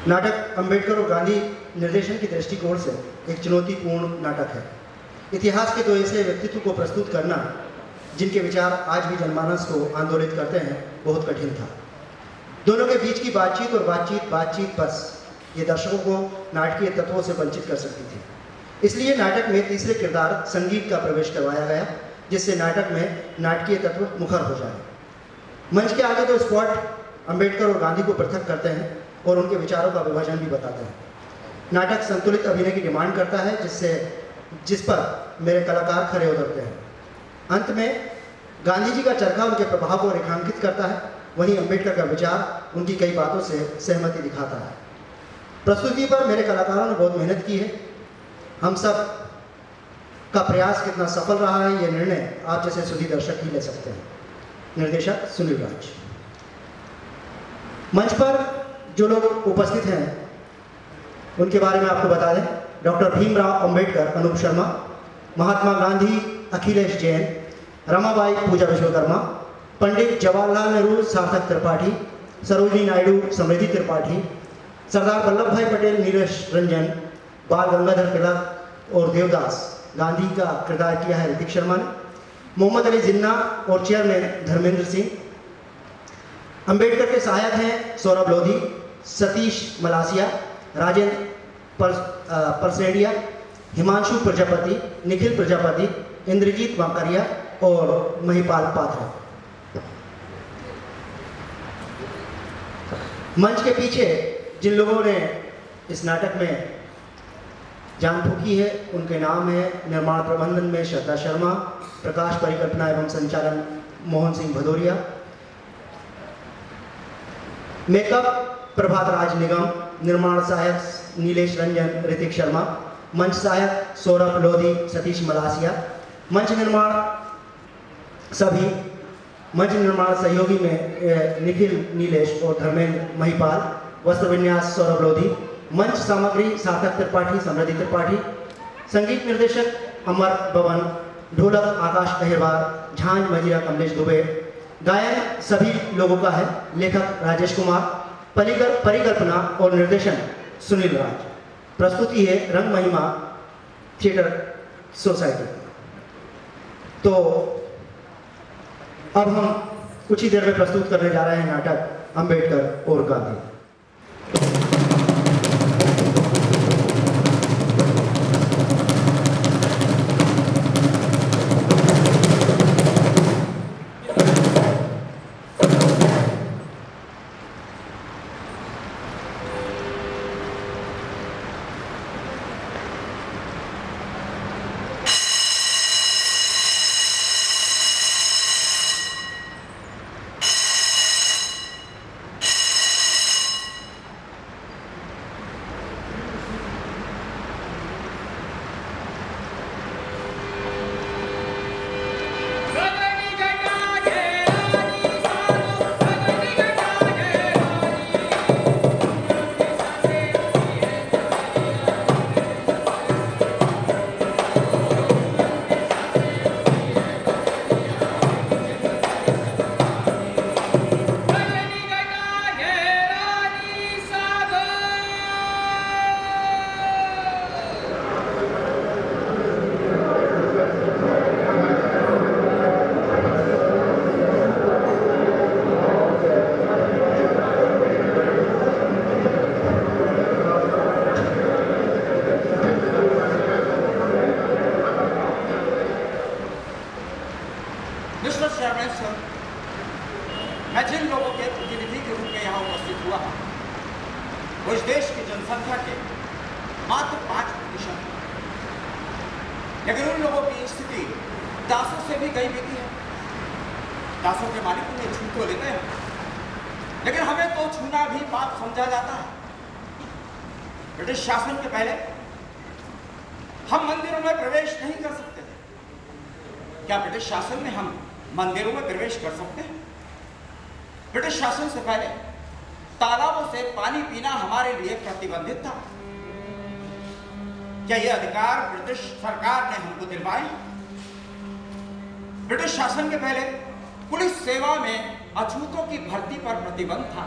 नाटक अंबेडकर और गांधी निर्देशन की दृष्टिकोण से एक चुनौतीपूर्ण नाटक है। इतिहास के दो ऐसे व्यक्तित्व को प्रस्तुत करना जिनके विचार आज भी जनमानस को आंदोलित करते हैं बहुत कठिन था। दोनों के बीच की बातचीत और बातचीत बस ये दर्शकों को नाटकीय तत्वों से वंचित कर सकती थी। इसलिए नाटक में तीसरे किरदार संगीत का प्रवेश करवाया गया, जिससे नाटक में नाटकीय तत्व मुखर हो जाए। मंच के आगे दो स्पॉट अंबेडकर और गांधी को पृथक करते हैं और उनके विचारों का विभाजन भी बताते हैं। नाटक संतुलित अभिनय की डिमांड करता है, जिस पर मेरे कलाकार खरे उतरते हैं। अंत में गांधी जी का चरखा उनके प्रभाव को रेखांकित करता है, वहीं अंबेडकर का विचार उनकी कई बातों से सहमति दिखाता है। प्रस्तुति पर मेरे कलाकारों ने बहुत मेहनत की है। हम सब का प्रयास कितना सफल रहा है, यह निर्णय आप जैसे सुधी दर्शक ही ले सकते हैं। निर्देशक सुनील राज। मंच पर जो लोग उपस्थित हैं उनके बारे में आपको बता दें। डॉक्टर भीमराव अंबेडकर अनूप शर्मा, महात्मा गांधी अखिलेश जैन, रमाबाई पूजा विश्वकर्मा, पंडित जवाहरलाल नेहरू सार्थक त्रिपाठी, सरोजिनी नायडू समृद्धि त्रिपाठी, सरदार वल्लभ भाई पटेल नीलेश रंजन, बाल गंगाधर तिलक और देवदास गांधी का किरदार किया है ऋतिक शर्मा ने, मोहम्मद अली जिन्ना और चेयरमैन धर्मेंद्र सिंह। अंबेडकर के सहायक हैं सौरभ लोधी, सतीश मलासिया, राजेंद्र परसेडिया, हिमांशु प्रजापति, निखिल प्रजापति, इंद्रजीत वाकरिया और महिपाल पात्रा। मंच के पीछे जिन लोगों ने इस नाटक में जान फूकी है उनके नाम है निर्माण प्रबंधन में श्रद्धा शर्मा, प्रकाश परिकल्पना एवं संचालन मोहन सिंह भदौरिया, मेकअप प्रभात राज निगम, निर्माण सहायक नीलेश रंजन ऋतिक शर्मा, मंच सहायक सौरभ लोधी सतीश मलासिया, मंच निर्माण सहयोगी में निखिल नीलेश और धर्मेंद्र महिपाल, वस्त्र विन्यास सौरभ लोधी, मंच सामग्री सार्थक त्रिपाठी समृद्धि त्रिपाठी, संगीत निर्देशक अमर बवन, ढोलक आकाश अहिरवार, झांझ मजीरा कमलेश दुबे, गायन सभी लोगों का है, लेखक राजेश कुमार, परिकल्पना और निर्देशन सुनील राज। प्रस्तुति है रंग महिमा थिएटर सोसाइटी। तो अब हम कुछ ही देर में प्रस्तुत करने जा रहे हैं नाटक अंबेडकर और गांधी। लेकिन उन लोगों की स्थिति दासों से भी कई बीती है। दासों के मालिक उन्हें छू तो लेते हैं, लेकिन हमें तो छूना भी पाप समझा जाता है। ब्रिटिश शासन के पहले हम मंदिरों में प्रवेश नहीं कर सकते थे। क्या ब्रिटिश शासन में हम मंदिरों में प्रवेश कर सकते हैं? ब्रिटिश शासन से पहले तालाबों से पानी पीना हमारे लिए प्रतिबंधित था। क्या यह अधिकार ब्रिटिश सरकार ने हमको दिलवाए? ब्रिटिश शासन के पहले पुलिस सेवा में अछूतों की भर्ती पर प्रतिबंध था।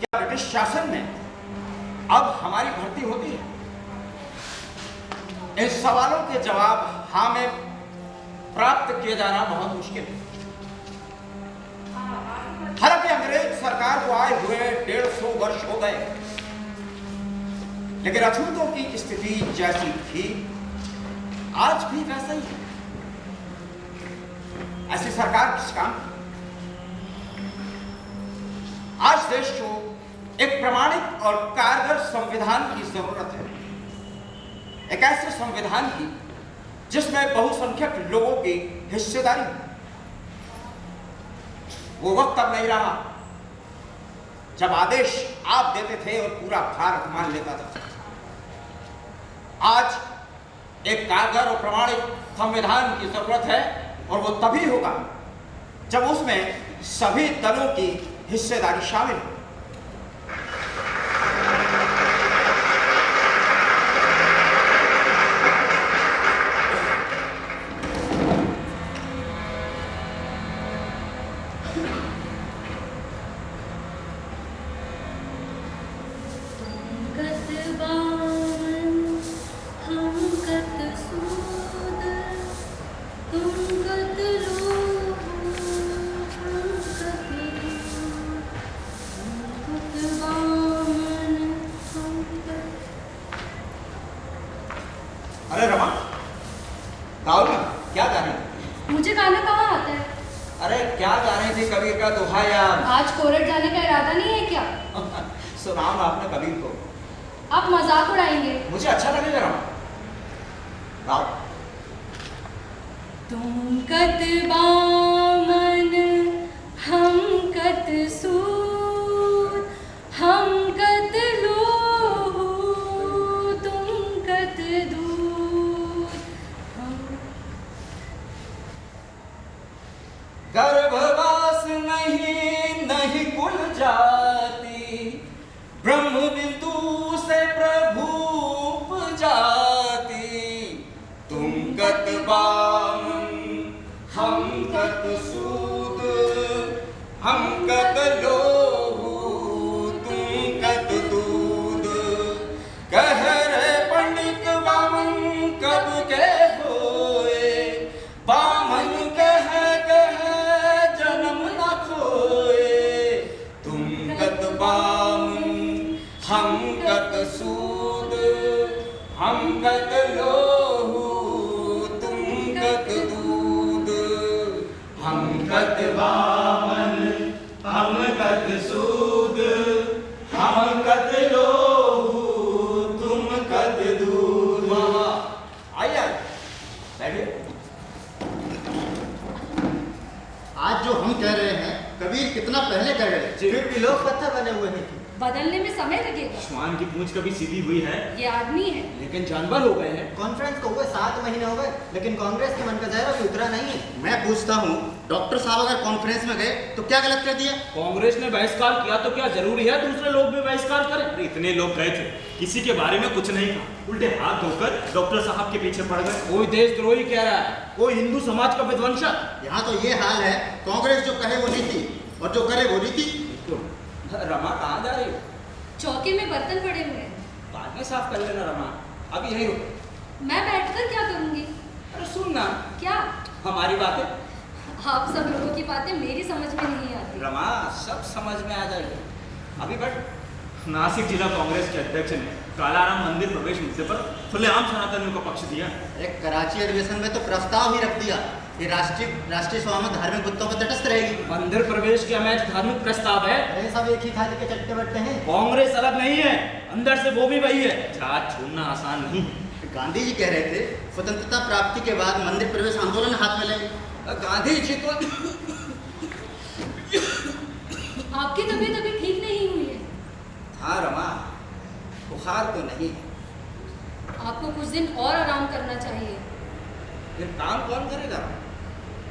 क्या ब्रिटिश शासन में अब हमारी भर्ती होती है? इन सवालों के जवाब हमें प्राप्त किए जाना बहुत मुश्किल है। हालांकि अंग्रेज सरकार को आए हुए 150 वर्ष हो गए, लेकिन अछूतों की स्थिति जैसी थी आज भी वैसा ही है। ऐसी सरकार किस काम की? आज देश को एक प्रमाणित और कारगर संविधान की जरूरत है, एक ऐसे संविधान की जिसमें बहुसंख्यक लोगों की हिस्सेदारी हो। वो वक्त अब नहीं रहा जब आदेश आप देते थे और पूरा भारत मान लेता था। आज एक कारगर और प्रमाणित संविधान की जरूरत है, और वो तभी होगा जब उसमें सभी दलों की हिस्सेदारी शामिल हो। अरे रमा, गाओ ना, क्या गा रही थी? मुझे गाना कहाँ आता है? अरे क्या गा रही थी? कबीर का दोहा यार। आज कोरट जाने का इरादा नहीं है क्या? सुनाओ ना अपने कबीर को। आप मजाक उड़ाएंगे? मुझे अच्छा लगेगा रमा, गाओ। तुम कत बामन हम कत सूर, हम कत लोहू तुम कत दूर। गर्भवास नहीं नहीं कुल जाती, ब्रह्म बिंदु से प्रभु जाती। तुम कत बामन हम कत सूद, हम कत लोहू तुम कत दूध। कह रहे पंडित बामन कब के होए, बामन कह जन्म न खोए। तुम कत बामन हम कत सूद, हम कत लोहू तुम कत दूध। हम कत बामन हम कत सूद, हम कत लोहू तुम कत दूध। आइए बैठिए। आज जो हम कह रहे हैं कबीर कितना पहले कह गए, फिर भी लोग पत्थर बने हुए हैं। बदलने में समय लगेगा। श्वान की पूंछ कभी सीधी हुई है? ये आदमी है। लेकिन जानवर हो गए हैं। कॉन्फ्रेंस को हुए 7 महीने हो गए, लेकिन कांग्रेस के मन का जहर अभी उतरा नहीं है। मैं पूछता हूँ, डॉक्टर साहब अगर कॉन्फ्रेंस में गए तो क्या गलत कर दिया? कांग्रेस ने बहिष्कार किया तो क्या जरूरी है दूसरे लोग भी बहिष्कार करें? अरे इतने लोग गए थे, किसी के बारे में कुछ नहीं कहा, उल्टे हाथ धोकर डॉक्टर साहब के पीछे पड़ गए। कोई देशद्रोही कह रहा है, कोई हिंदू समाज का विध्वंसक। यहाँ तो ये हाल है, कांग्रेस जो कहे वो नीति और जो करे वो रीति। रमा कहाँ जा रही हो? चौके में बर्तन पड़े हुए हैं। बाद में साफ कर लेना रमा, अभी यहीं रुको। मैं बैठकर क्या करूंगी? अरे सुन ना क्या? हमारी बातें। आप सब लोगों की बातें मेरी समझ में नहीं आती। रमा सब समझ में आ जाएगी, अभी बैठ। नासिक जिला कांग्रेस के अध्यक्ष ने कालाराम मंदिर प्रवेश मुद्दे पर खुलेआम सनातनियों का पक्ष दिया। एक कराची अधिवेशन में तो प्रस्ताव ही रख दिया कि राष्ट्रीय सभा में धार्मिक मुद्दों पर तटस्थ रहेगी। मंदिर प्रवेश के मैच धार्मिक प्रस्ताव है। अरे सब एक ही थाली के चट्टे बट्टे हैं। कांग्रेस अलग नहीं है, अंदर से वो भी वही है। जात छोड़ना आसान नहीं है। गांधी जी कह रहे थे स्वतंत्रता प्राप्ति के बाद मंदिर प्रवेश आंदोलन हाथ में लेंगे। गांधी जी तो आपकी तबीयत अभी ठीक नहीं हुई है। हाँ रमा, बुखार तो नहीं, आपको कुछ दिन और आराम करना चाहिए। फिर काम कौन करेगा?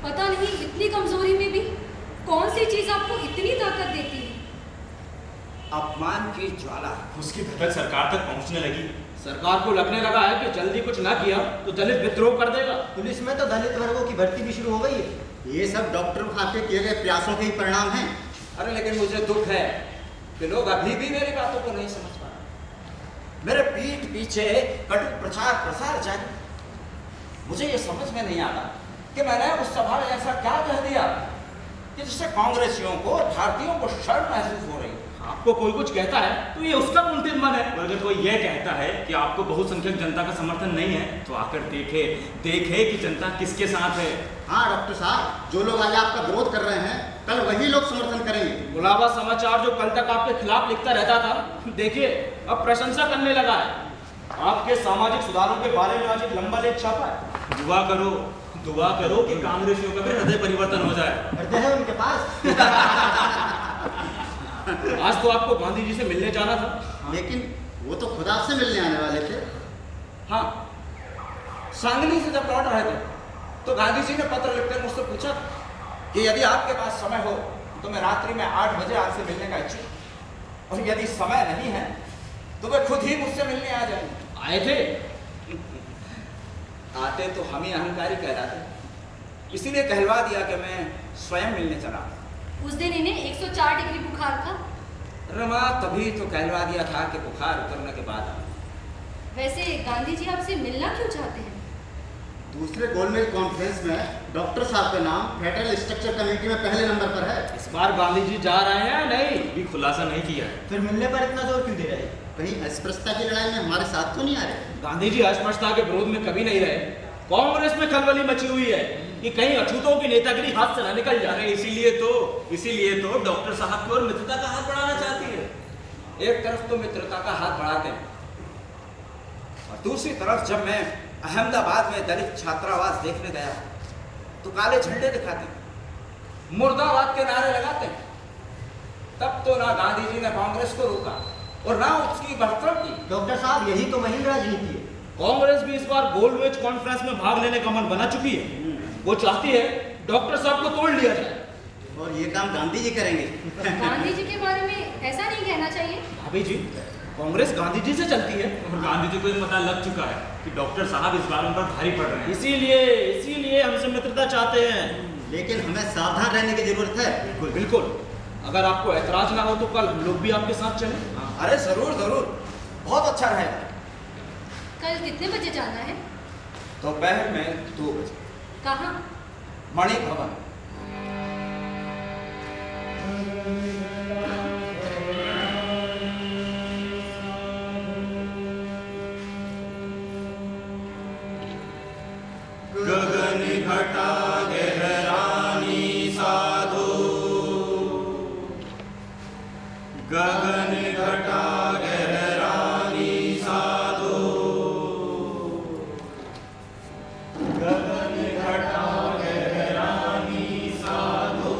पता नहीं इतनी कमजोरी में भी कौन सी चीज आपको इतनी ताकत देती है? अपमान की ज्वाला। उसकी धड़क सरकार तक पहुंचने लगी। सरकार को लगने लगा है कि जल्दी कुछ ना किया तो दलित विद्रोह कर देगा। पुलिस में तो दलित वर्गों की भर्ती भी शुरू हो गई है। ये सब डॉक्टर वहाँ पे किए गए प्रयासों के ही परिणाम हैं। अरे लेकिन मुझे दुख है कि लोग अभी भी मेरी बातों को नहीं समझ पा रहे। मेरे पीठ पीछे कटु प्रचार प्रसार जारी। मुझे ये समझ में नहीं आता कि मैंने उस सभा में ऐसा क्या कह दिया कि जिससे कांग्रेसियों को, भारतीयों को शर्म महसूस हो रही है। आपको कोई कुछ कहता है तो ये उसका मुंतिम मन है। अगर कोई ये कहता है कि आपको बहुसंख्यक जनता का समर्थन नहीं है तो आकर देखे कि जनता किसके साथ है। हाँ डॉक्टर साहब, जो लोग आज आपका विरोध कर रहे हैं कल वही लोग समर्थन करेंगे। गुलाबा समाचार जो कल तक आपके खिलाफ लिखता रहता था, देखिए अब प्रशंसा करने लगा है। आपके सामाजिक सुधारों के बारे में आज एक लंबा लेख छापा है। दुआ करो कि कांग्रेसियों का भी हृदय परिवर्तन हो जाए। हृदय है उनके पास। आज तो आपको गांधी जी से मिलने जाना था। लेकिन वो तो खुद आपसे मिलने आने वाले थे। हाँ, सांगली से जब लौट रहे थे तो गांधी जी ने पत्र लिखकर मुझसे पूछा कि यदि आपके पास समय हो तो मैं रात्रि में 8 बजे आपसे मिलने का इच्छुक हूं, और यदि समय नहीं है तो वे खुद ही मुझसे मिलने आ जाएंगे। आए थे? आते तो हम ही अहंकारी कहलाते, इसीलिए कहलवा दिया कि मैं स्वयं मिलने चला। उस दिन इन्हें 104 डिग्री बुखार था। रमा तभी तो कहलवा दिया था कि बुखार उतरने के बाद आऊं। वैसे गांधी जी आपसे मिलना क्यों चाहते हैं? दूसरे गोलमेज कॉन्फ्रेंस में डॉक्टर साहब का नाम फेडरल स्ट्रक्चर कमेटी में पहले नंबर पर है। इस बार गांधी जी जा रहे हैं या नहीं, भी खुलासा नहीं किया है। फिर मिलने पर इतना जोर क्यों दे रहे? कहीं अस्पृश्यता की लड़ाई में हमारे साथ तो नहीं आ रहे? गांधी जी अस्पृश्यता के विरोध में कभी नहीं रहे। कांग्रेस में खलबली मची हुई है कि कहीं अछूतों की नेतागिरी हाथ से न निकल जा रही। इसीलिए तो डॉक्टर साहब की ओर मित्रता का हाथ बढ़ाना चाहती है। एक तरफ तो मित्रता का हाथ बढ़ाते हैं और दूसरी तरफ जब मैं अहमदाबाद में दलित छात्रावास देखने गया तो काले झंडे दिखाते हैं, मुर्दाबाद के नारे लगाते हैं। तब तो ना गांधी जी ने कांग्रेस को रोका और ना उसकी बढ़तरफ की। डॉक्टर साहब, यही तो महिंद्रा राजनीति है। कांग्रेस भी इस बार गोल्डवेज कॉन्फ्रेंस में भाग लेने का मन बना चुकी है। वो चाहती है डॉक्टर साहब को तोड़ लिया जाए। और ये काम गांधी जी करेंगे। गांधी जी के बारे में ऐसा नहीं कहना चाहिए। भाभी जी, कांग्रेस गांधी जी से चलती है और गांधी जी को ये पता लग चुका है कि डॉक्टर साहब इस बार उन पर भारी पड़ रहे हैं। इसीलिए हमसे मित्रता चाहते हैं। लेकिन हमें सावधान रहने की जरूरत है। बिल्कुल। अगर आपको ऐतराज ना हो तो कल हम लोग भी आपके साथ चलें। अरे जरूर, बहुत अच्छा रहेगा। कल कितने बजे जाना है? दोपहर में 2 बजे कहाँ? मणि भवन। गगन घटा गहरानी साधु, गगन घटा गहरानी साधु, गगन घटा गहरानी साधु।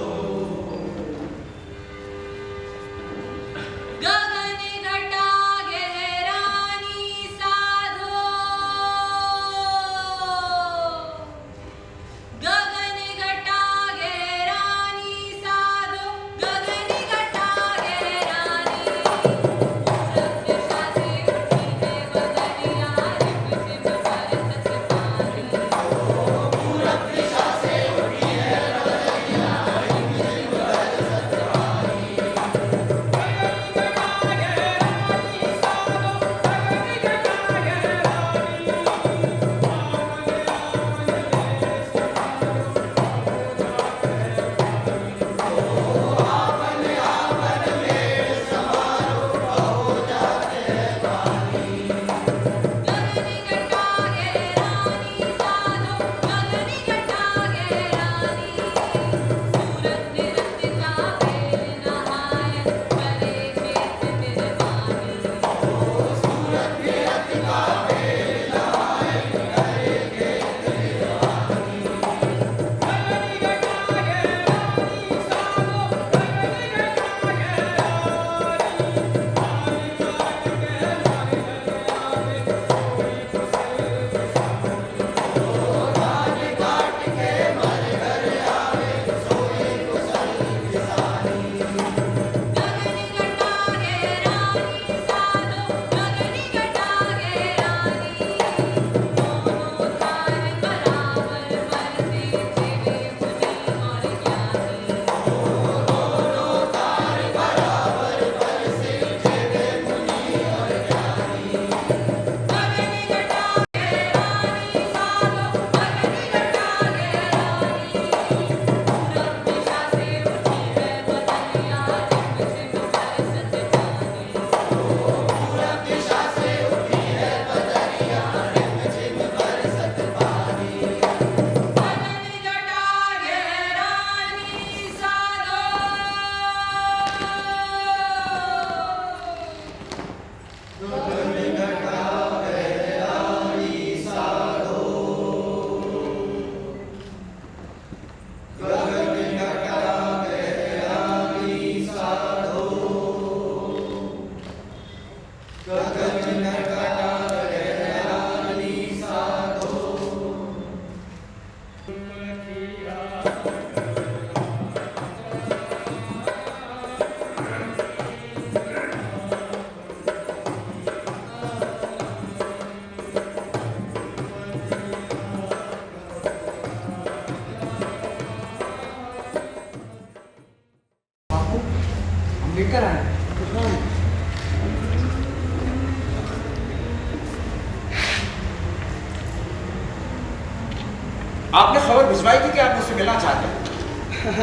आपने खबर भिजवाई थी कि आप मुझसे मिलना चाहते हैं।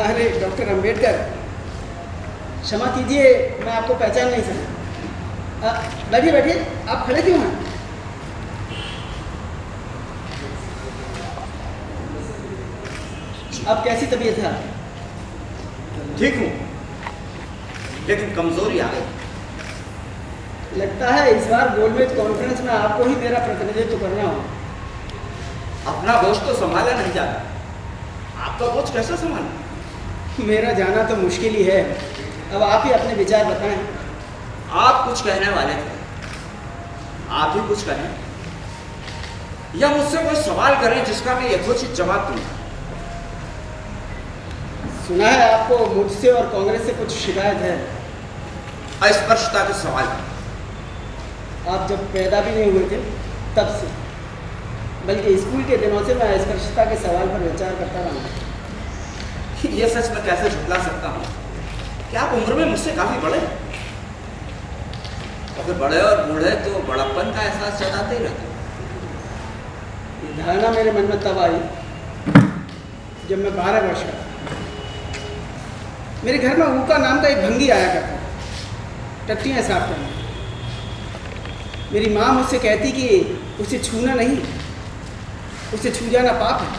अरे डॉक्टर अंबेडकर, क्षमा कीजिए, मैं आपको पहचान नहीं सका। बैठिए बैठिए, आप खड़े क्यों हैं? अब कैसी तबीयत है आपकी? ठीक हूँ, लेकिन कमजोरी आ गई। लगता है इस बार गोलमेज कॉन्फ्रेंस में आपको ही मेरा प्रतिनिधित्व करना होगा। अपना बोझ तो संभाला नहीं जाता, आपका बोझ कैसे संभालना? मेरा जाना तो मुश्किल ही है, अब आप ही अपने विचार बताएं। आप कुछ कहने वाले थे, आप ही कुछ कहें, या मुझसे कोई सवाल करें जिसका मैं यथोचित जवाब दूंगा। सुना है आपको मुझसे और कांग्रेस से कुछ शिकायत है। अस्पृश्यता के सवाल। आप जब पैदा भी नहीं हुए थे तब से, बल्कि स्कूल के दिनों से मैं अस्पृश्यता के सवाल पर विचार करता रहा हूँ। ये सच मैं कैसे झुठला सकता हूँ कि आप उम्र में मुझसे काफी बड़े हैं। अगर बड़े और बूढ़े तो बड़प्पन का एहसास जताते ही रहते। ये धारणा मेरे मन में तब आई जब मैं 12 वर्ष का था। मेरे घर में ऊका नाम का एक भंगी आया करता था, टट्टियाँ साफ करने। मेरी माँ मुझसे कहती कि उसे छूना नहीं, उसे छू जाना पाप है।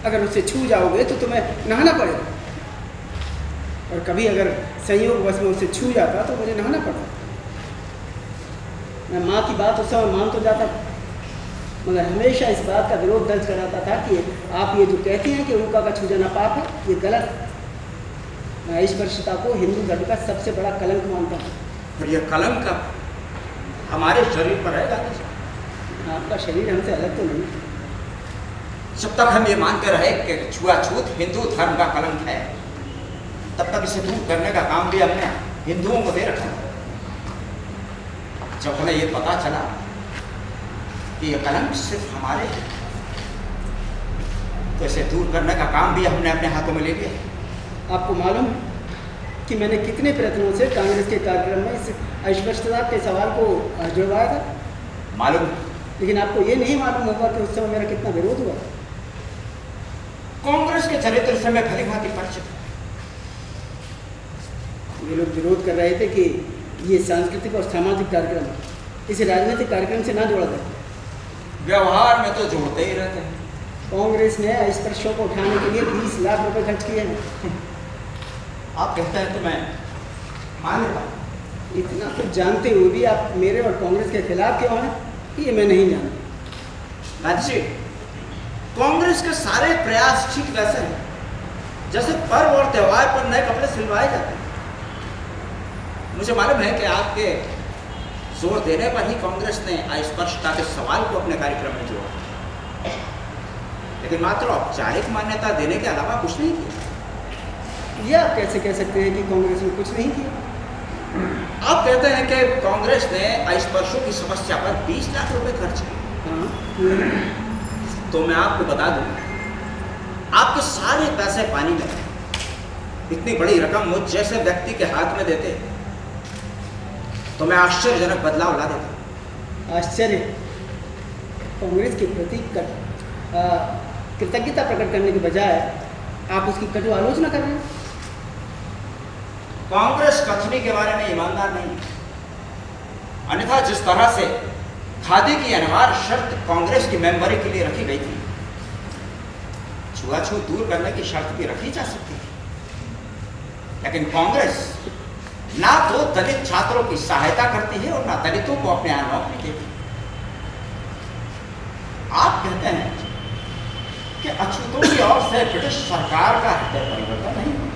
अगर उसे छू जाओगे तो तुम्हें नहाना पड़ेगा। और कभी अगर संयोगवश में उसे छू जाता तो मुझे नहाना पड़ता। मैं माँ की बात उस समय मान तो जाता था, मगर हमेशा इस बात का विरोध दर्ज कराता था कि आप ये जो कहती हैं कि ऊका का छू जाना पाप है, ये गलत है। मैं अस्पृश्यता को हिंदू धर्म का सबसे बड़ा कलंक मानता हूँ। और यह कलंक हमारे शरीर पर है दादा जी। आपका शरीर हमसे अलग तो नहीं। जब तक हम ये मानते रहे कि छुआछूत हिंदू धर्म का कलंक है, तब तक इसे दूर करने का काम भी हमने हिंदुओं को दे रखा। जब हमें ये पता चला कि ये कलंक सिर्फ हमारे हैं, तो इसे दूर करने का काम भी हमने अपने हाथों में ले लिया। आपको मालूम है कि मैंने कितने प्रयत्नों से कांग्रेस के कार्यक्रम में इस अस्पृश्यता के सवाल को जुड़वाया था? मालूम, लेकिन आपको ये नहीं मालूम होगा कि उस समय मेरा कितना विरोध हुआ। कांग्रेस के चरित्र से मैं भली भांति परिचित हूं। ये लोग विरोध कर रहे थे कि ये सांस्कृतिक और सामाजिक कार्यक्रम है, इसे राजनीतिक कार्यक्रम से ना जोड़ा जाए। व्यवहार में तो जोड़ते ही रहते हैं। कांग्रेस ने अस्पृश्यों को उठाने के लिए 20 लाख रुपए खर्च किए हैं। आप कहते हैं तो मैं मान लेता हूं। इतना कुछ जानते हुए भी आप मेरे और कांग्रेस के खिलाफ क्यों हैं, ये मैं नहीं जानता। गांधी जी, कांग्रेस के सारे प्रयास ठीक वैसे हैं जैसे पर्व और त्योहार पर नए कपड़े सिलवाए जाते हैं। मुझे मालूम है कि आपके जोर देने पर ही कांग्रेस ने अस्पृश्यता के सवाल को अपने कार्यक्रम में जोड़ा, लेकिन मात्र औपचारिक मान्यता देने के अलावा कुछ नहीं किया। ये आप कैसे कह सकते हैं कि कांग्रेस ने कुछ नहीं किया? आप कहते हैं कि कांग्रेस ने अस्पृश्यों की समस्या पर 20 लाख रुपए खर्च किए। हाँ, तो मैं आपको बता दूं, आपके सारे पैसे पानी में गए। इतनी बड़ी रकम मुझ जैसे व्यक्ति के हाथ में देते तो मैं आश्चर्यजनक बदलाव ला देता। आश्चर्य? कांग्रेस के प्रति कृतज्ञता प्रकट करने के बजाय आप उसकी कटु आलोचना कर रहे हैं। कांग्रेस कथनी के बारे में ईमानदार नहीं, अन्यथा जिस तरह से खादी की अनिवार्य शर्त कांग्रेस की मेंबरी के लिए रखी गई थी, छुआछूत दूर करने की शर्त भी रखी जा सकती थी। लेकिन कांग्रेस ना तो दलित छात्रों की सहायता करती है और ना दलितों को अपने यहां नौकरी देती। आप कहते हैं कि अछूतों की ओर से ब्रिटिश सरकार का हृदय परिवर्तन नहीं हुआ,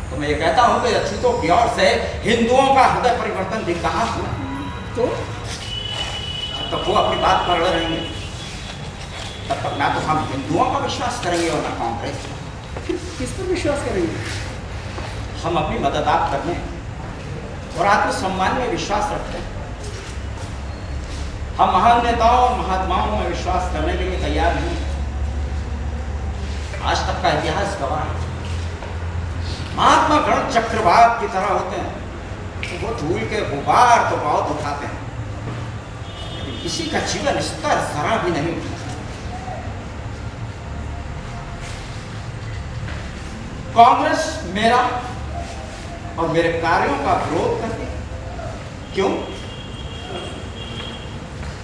तो मैं ये कहता हूं कि अछूतों की ओर से हिंदुओं का हृदय परिवर्तन भी कहां हुआ। तो जब तक वो अपनी बात पर अड़े रहेंगे, तब तक ना तो हम हिंदुओं का विश्वास करेंगे और ना कांग्रेस। किस पर विश्वास करेंगे? हम अपनी मदद आप करने और आत्मसम्मान में विश्वास रखते हैं। हम महान नेताओं और महात्माओं में विश्वास करने के लिए तैयार नहीं। आज तक का इतिहास गवाह है, महात्मा गण चक्रवात की तरह होते हैं, तो वो धूल के गुबार तो बहुत उठाते हैं, लेकिन किसी का जीवन स्तर जरा भी नहीं उठाता। कांग्रेस मेरा और मेरे कार्यों का विरोध करती है। क्यों?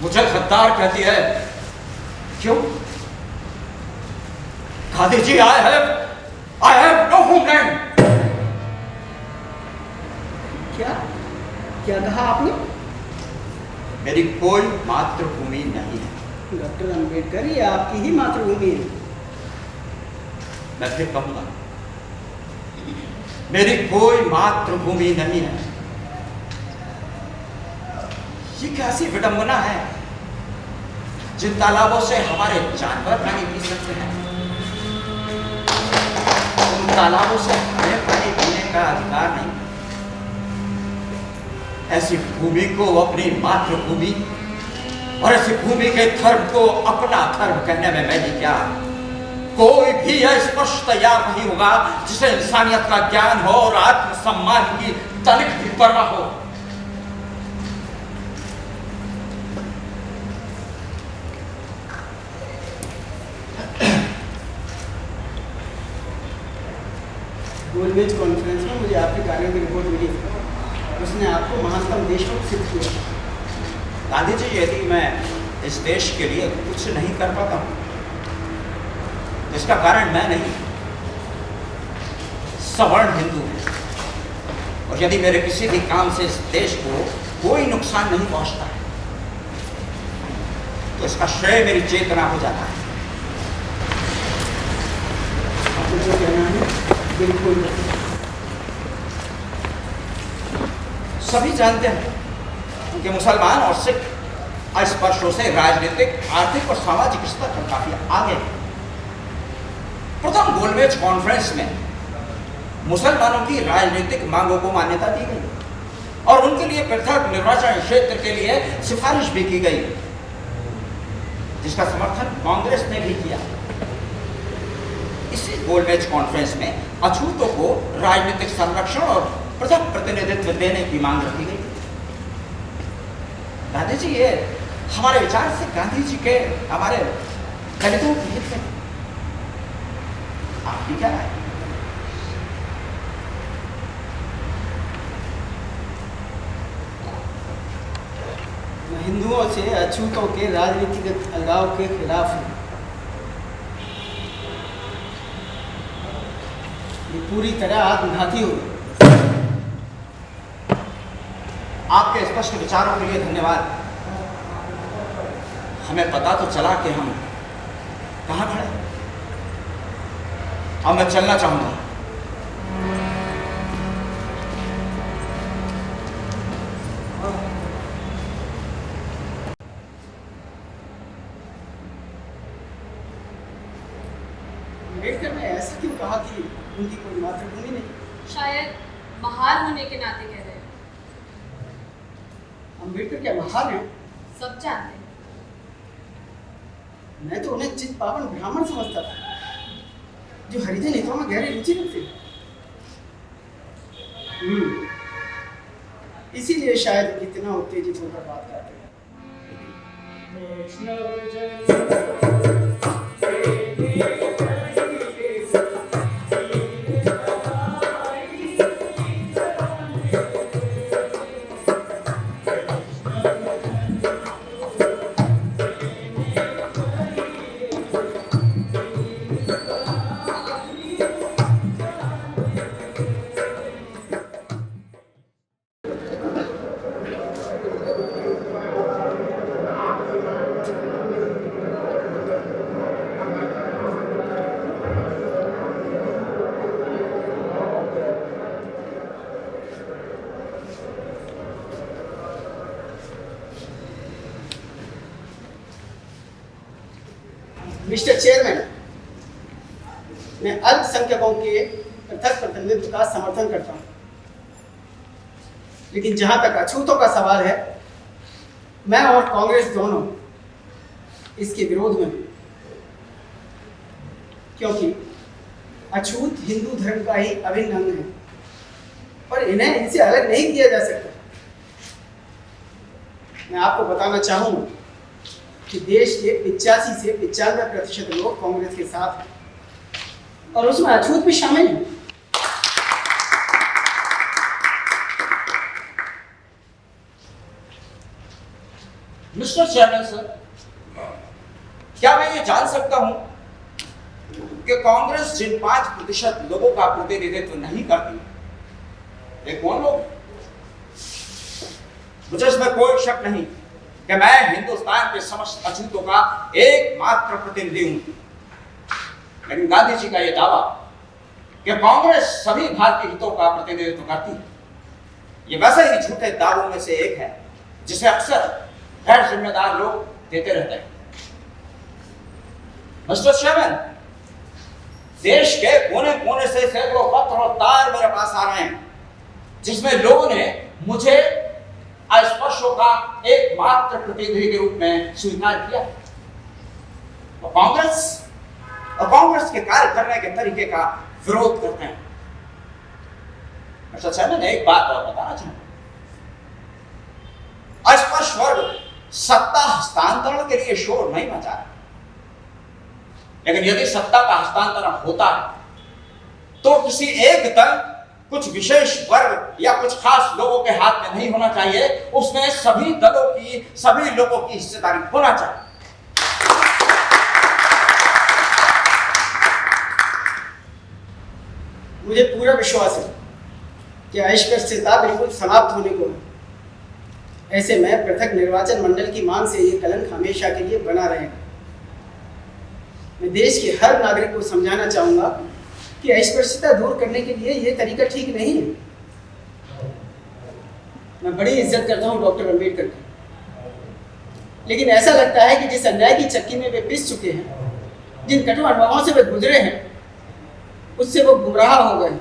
मुझे गद्दार कहती है। क्यों? Gandhi ji, I have no homeland. क्या कहा आपने? मेरी कोई मातृभूमि नहीं है। डॉक्टर अंबेडकर, ये आपकी ही मातृभूमि है। मैं फिर कहूंगा, मेरी कोई मातृभूमि नहीं है। ये कैसी विडंबना है? जिन तालाबों से हमारे जानवर पानी पी सकते हैं, उन तालाबों से हमें पानी पीने का अधिकार नहीं। ऐसी भूमि को अपनी मातृभूमि और ऐसी भूमि के धर्म को अपना धर्म कहने में मैं क्या, कोई भी यह स्पष्ट तैयार नहीं होगा जिसे इंसानियत का ज्ञान हो और आत्मसम्मान की तनिक भी परवाह हो। गोलमेज कॉन्फ्रेंस में मुझे आपके कार्यों की रिपोर्ट मिली। उसने आपको महानतम देशभक्त सिद्ध किया। गांधी जी, यदि मैं इस देश के लिए कुछ नहीं कर पाता हूं, इसका कारण मैं नहीं, सवर्ण हिंदू है। और यदि मेरे किसी भी काम से इस देश को कोई नुकसान नहीं पहुंचता है, तो इसका श्रेय मेरी चेतना हो जाता है। आपको जो कहना है बिल्कुल। सभी जानते हैं कि मुसलमान और सिख स्पर्शों से राजनीतिक, आर्थिक और सामाजिक स्तर पर काफी आगे हैं। प्रथम गोलमेज कॉन्फ्रेंस में मुसलमानों की राजनीतिक मांगों को मान्यता दी गई और उनके लिए पृथक निर्वाचन क्षेत्र के लिए सिफारिश भी की गई, जिसका समर्थन कांग्रेस ने भी किया। इसी गोलमेज कॉन्फ्रेंस में अछूतों को राजनीतिक संरक्षण और पृथक प्रतिनिधित्व देने की मांग रखी गई। गांधी जी, ये हमारे विचार से गांधी जी के हमारे दलितों के हित में। आपकी क्या राय? मैं हिंदुओं से अछूतों के राजनीतिगत अलगाव के खिलाफ हूँ। ये पूरी तरह आत्मघाती होगी। आपके स्पष्ट विचारों के लिए धन्यवाद। हमें पता तो चला कि हम कहाँ खड़े हैं। अब मैं चलना चाहूंगा। अम्बेडकर ने ऐसा क्यों कहा कि उनकी कोई मातृभूमि नहीं? शायद महार होने के नाते कह रहे हैं। अम्बेडकर क्या महान है? सब जानते हैं। मैं तो उन्हें चित पावन ब्राह्मण समझता था, जो हरिजन हितों में गहरी रुचि रखते। इसीलिए शायद इतना उत्तेजित होकर बात करते हैं। मिस्टर चेयरमैन, मैं अल्पसंख्यकों के पृथक प्रतिनिधित्व का समर्थन करता हूं, लेकिन जहां तक अछूतों का सवाल है, मैं और कांग्रेस दोनों इसके विरोध में हूं, क्योंकि अछूत हिंदू धर्म का ही अभिन्न अंग है और इन्हें इनसे अलग नहीं किया जा सकता। मैं आपको बताना चाहूंगा कि देश के 85 से 95% लोग कांग्रेस के साथ हैं और उसमें अछूत भी शामिल हैं। मिस्टर चेयरमैन सर, क्या मैं ये जान सकता हूं कि कांग्रेस जिन 5% लोगों का प्रतिनिधित्व नहीं करती, ये कौन लोग? मुझे इसमें कोई शक नहीं कि मैं हिंदुस्तान के समस्त अछूतों का एकमात्र प्रतिनिधि हूं। लेकिन गांधी जी का यह दावा कि कांग्रेस सभी भारतीय हितों का प्रतिनिधित्व करती है, ये वैसे ही झूठे दावों में से एक है जिसे अक्सर गैर जिम्मेदार लोग देते रहते हैं। मिस्टर चेयरमैन, देश के कोने कोने से सैकड़ों पत्र और तार मेरे पास आ रहे हैं जिसमें लोगों ने मुझे अस्पृश्यों का एकमात्र प्रतिनिधि के रूप में स्वीकार किया। और कांग्रेस के कार्य करने के तरीके का विरोध करते हैं। मिस्टर चेयरमैन, एक बात और बताना चाहूंगा, अस्पृश्य वर्ग सत्ता हस्तांतरण के लिए शोर नहीं मचा रहा, लेकिन यदि सत्ता का हस्तांतरण होता है तो किसी एक दल, कुछ विशेष वर्ग या कुछ खास लोगों के हाथ में नहीं होना चाहिए, उसमें सभी दलों की, सभी लोगों की हिस्सेदारी होना चाहिए। मुझे पूरा विश्वास है कि अस्पृश्यता बिल्कुल समाप्त होने को है। ऐसे में पृथक निर्वाचन मंडल की मांग से ये कलंक हमेशा के लिए बना रहेगा। मैं देश के हर नागरिक को समझाना चाहूंगा कि अस्पृश्यता दूर करने के लिए ये तरीका ठीक नहीं है। मैं बड़ी इज्जत करता हूँ डॉक्टर अम्बेडकर की, लेकिन ऐसा लगता है कि जिस अन्याय की चक्की में वे पिस चुके हैं, जिन कठोर अनुभवों से वे गुजरे हैं, उससे वो गुमराह हो गए।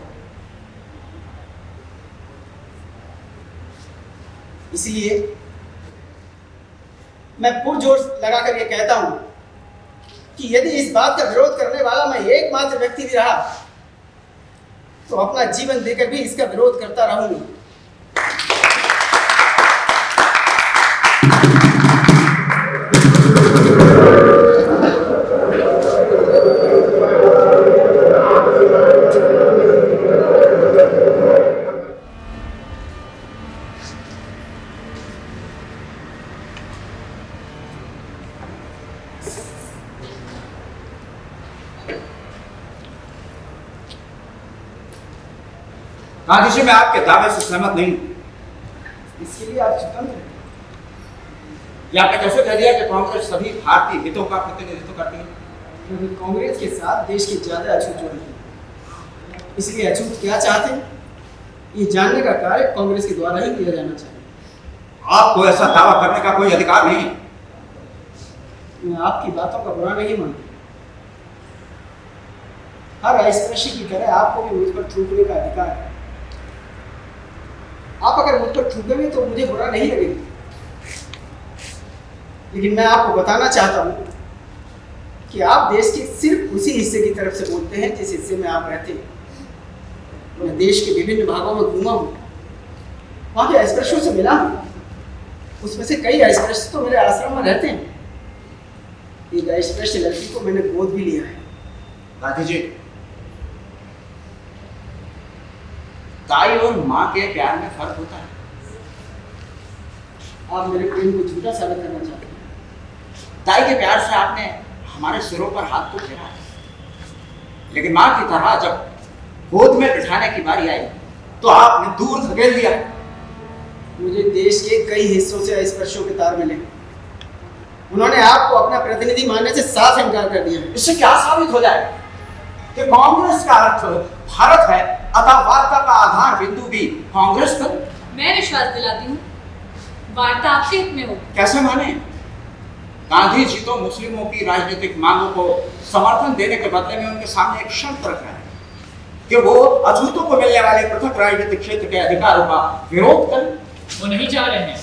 इसलिए मैं पुरजोर लगाकर ये कहता हूं कि यदि इस बात का विरोध करने वाला मैं एकमात्र व्यक्ति भी रहा तो अपना जीवन देकर भी इसका विरोध करता रहूंगा। गांधी जी, मैं आपके दावे से सहमत नहीं हूं। इसके लिए आप स्वतंत्र हैं। ये आपने कैसे कह दिया कि कांग्रेस सभी भारतीय हितों का प्रतिनिधित्व करती है? क्योंकि कांग्रेस के साथ देश के ज्यादा अछूत जुड़े हैं। इसलिए अछूत क्या चाहते हैं, ये जानने का कार्य कांग्रेस के द्वारा ही किया जाना चाहिए। आपको ऐसा दावा करने का कोई अधिकार नहीं है। मैं आपकी बातों का बुरा नहीं मानता। हर अस्पृश्य की तरह आपको भी मुझ पर थूकने का अधिकार है। आप अगर मुझ पर थूकेंगे तो मुझे बुरा नहीं लगेगा, लेकिन मैं आपको बताना चाहता हूं कि आप देश के सिर्फ उसी हिस्से की तरफ से बोलते हैं जिस हिस्से में आप रहते हैं। मैं देश के विभिन्न भागों में घूमा हूं, वहां के अस्पृश्यों से मिला हूं। उसमें से कई अस्पृश्य तो मेरे आश्रम में रहते हैं। एक अस्पृश्य लड़की को मैंने गोद भी लिया है। गांधी जी, ताई और माँ के प्यार में फर्क होता है। आप मेरे प्रेम को झूठा साबित करना चाहते हैं। ताई के प्यार से आपने हमारे सिरों पर हाथ तो फेरा है, लेकिन माँ की तरह जब गोद में बिठाने की बारी आई तो आपने दूर धकेल दिया। मुझे देश के कई हिस्सों से अस्पृश्यों के तार मिले। उन्होंने आपको अपना प्रतिनिधि मानने से साफ इनकार कर दिया। इससे क्या साबित हो जाए कि कांग्रेस का अर्थ भारत है, अतः वार्ता का आधार बिंदु भी कांग्रेस का। मैं विश्वास दिलाती हूँ, वार्ता आपके हित में हो। कैसे माने? गांधी जी तो मुस्लिमों की राजनीतिक मांगों को समर्थन देने के बदले में उनके सामने एक शर्त रख रहे हैं कि वो अछूतों को मिलने वाले पृथक राजनीतिक क्षेत्र के अधिकारों का विरोध करें। वो नहीं चाह रहे हैं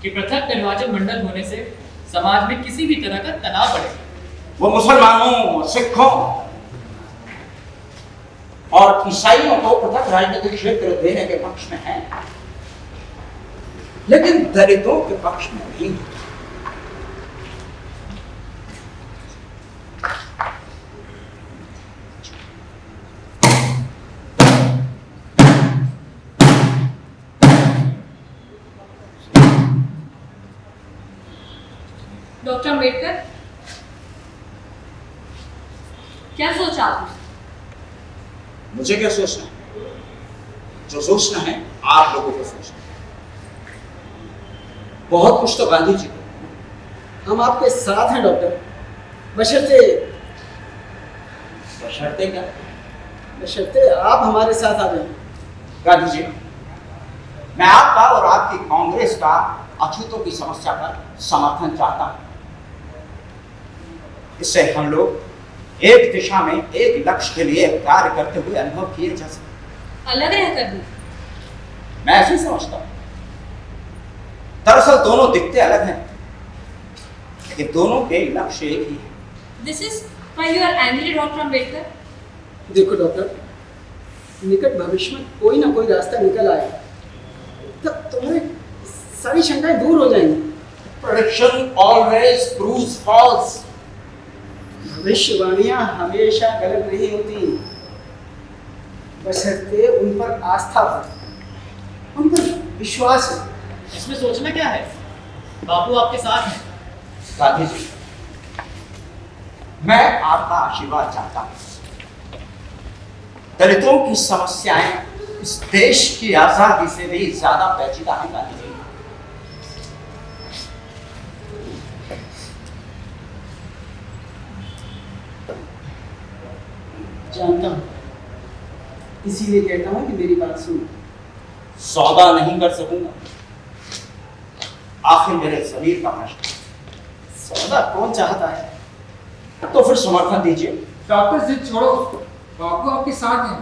कि पृथक निर्वाचन मंडल होने से समाज में किसी भी तरह का तनाव बढ़े। वो मुसलमानों, सिखों और ईसाइयों को पृथक राजनीतिक क्षेत्र देने के पक्ष में है, लेकिन दलितों के पक्ष में नहीं। डॉक्टर अम्बेडकर, क्या सोचा आपने? मुझे क्या सोचना है? जो सोचना है आप लोगों को सोचना है। बहुत कुछ तो गांधी जी को। हम आपके साथ हैं डॉक्टर, बशर्ते बशर्ते क्या? बशर्ते आप हमारे साथ आ जाएं। गांधी जी, मैं आपका और आपकी कांग्रेस का अछूतों की समस्या पर समर्थन चाहता हूं। इससे हम लोग एक दिशा में एक लक्ष्य के लिए कार्य करते हुए अनुभव किए जा सकते। अलग रहकर भी? मैं ऐसे ही समझता हूं। दरअसल दोनों दिखते अलग हैं, लेकिन दोनों के लक्ष्य एक ही है। This is why you are angry doctor Ambedkar? देखो डॉक्टर, निकट भविष्य में कोई ना कोई रास्ता निकल आएगा, तब तुम्हारी सारी शंकाएं दूर हो जाएंगी। Prediction always proves false. भविष्यवाणियां हमेशा गलत नहीं होती, बशर्ते उन पर आस्था हो, उन पर विश्वास हो। इसमें सोचना क्या है? बापू आपके साथ हैं। गांधी जी, मैं आपका आशीर्वाद चाहता हूं। दलितों की समस्याएं इस देश की आजादी से भी ज्यादा पेचीदा हैं गांधी जी। जानता हूं, इसीलिए कहता हूं कि मेरी बात सुनो। सौदा नहीं कर सकूंगा, आखिर मेरे जमीर का प्रश्न। सौदा कौन चाहता है? तो फिर समर्थन दीजिए। डॉक्टर जिद छोड़ो, बापू आपके साथ हैं,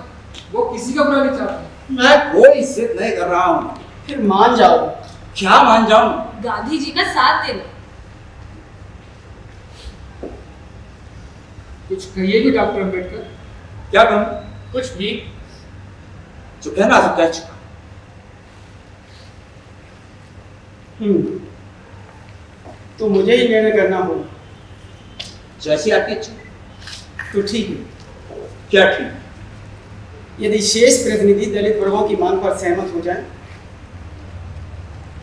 वो किसी का बुरा नहीं चाहते। मैं कोई जिद नहीं कर रहा हूं। फिर मान जाओ। क्या मान जाऊं? गांधी जी का साथ देना। कुछ कहिए भी डॉक्टर अम्बेडकर। क्या कहूं? कुछ भी। जो कहना था कह चुका। तो मुझे ही निर्णय करना होगा। जैसी आपकी इच्छा। तो ठीक है, क्या ठीक? यदि शेष प्रतिनिधि दलित वर्गों की मांग पर सहमत हो जाए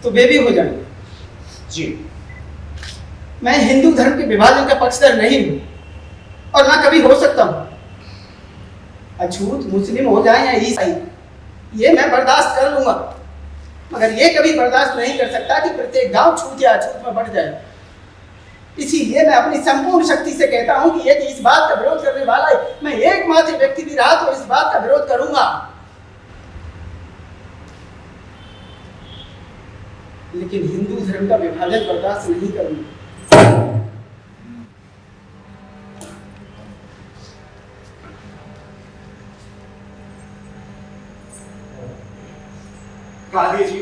तो वे भी हो जाएंगे। जी, मैं हिंदू धर्म के विभाजन का पक्षधर नहीं हूं और ना कभी हो सकता हूं। अछूत मुस्लिम हो जाए या ईसाई, ये मैं बर्दाश्त कर लूंगा, मगर ये कभी बर्दाश्त नहीं कर सकता कि प्रत्येक गांव छूत या अछूत में बढ़ जाए। इसीलिए मैं अपनी संपूर्ण शक्ति से कहता हूं कि यदि इस बात का विरोध करने वाला मैं एकमात्र व्यक्ति भी रहा तो इस बात का विरोध करूंगा। लेकिन हिंदू धर्म का विभाजन बर्दाश्त नहीं करूंगा। गांधी जी,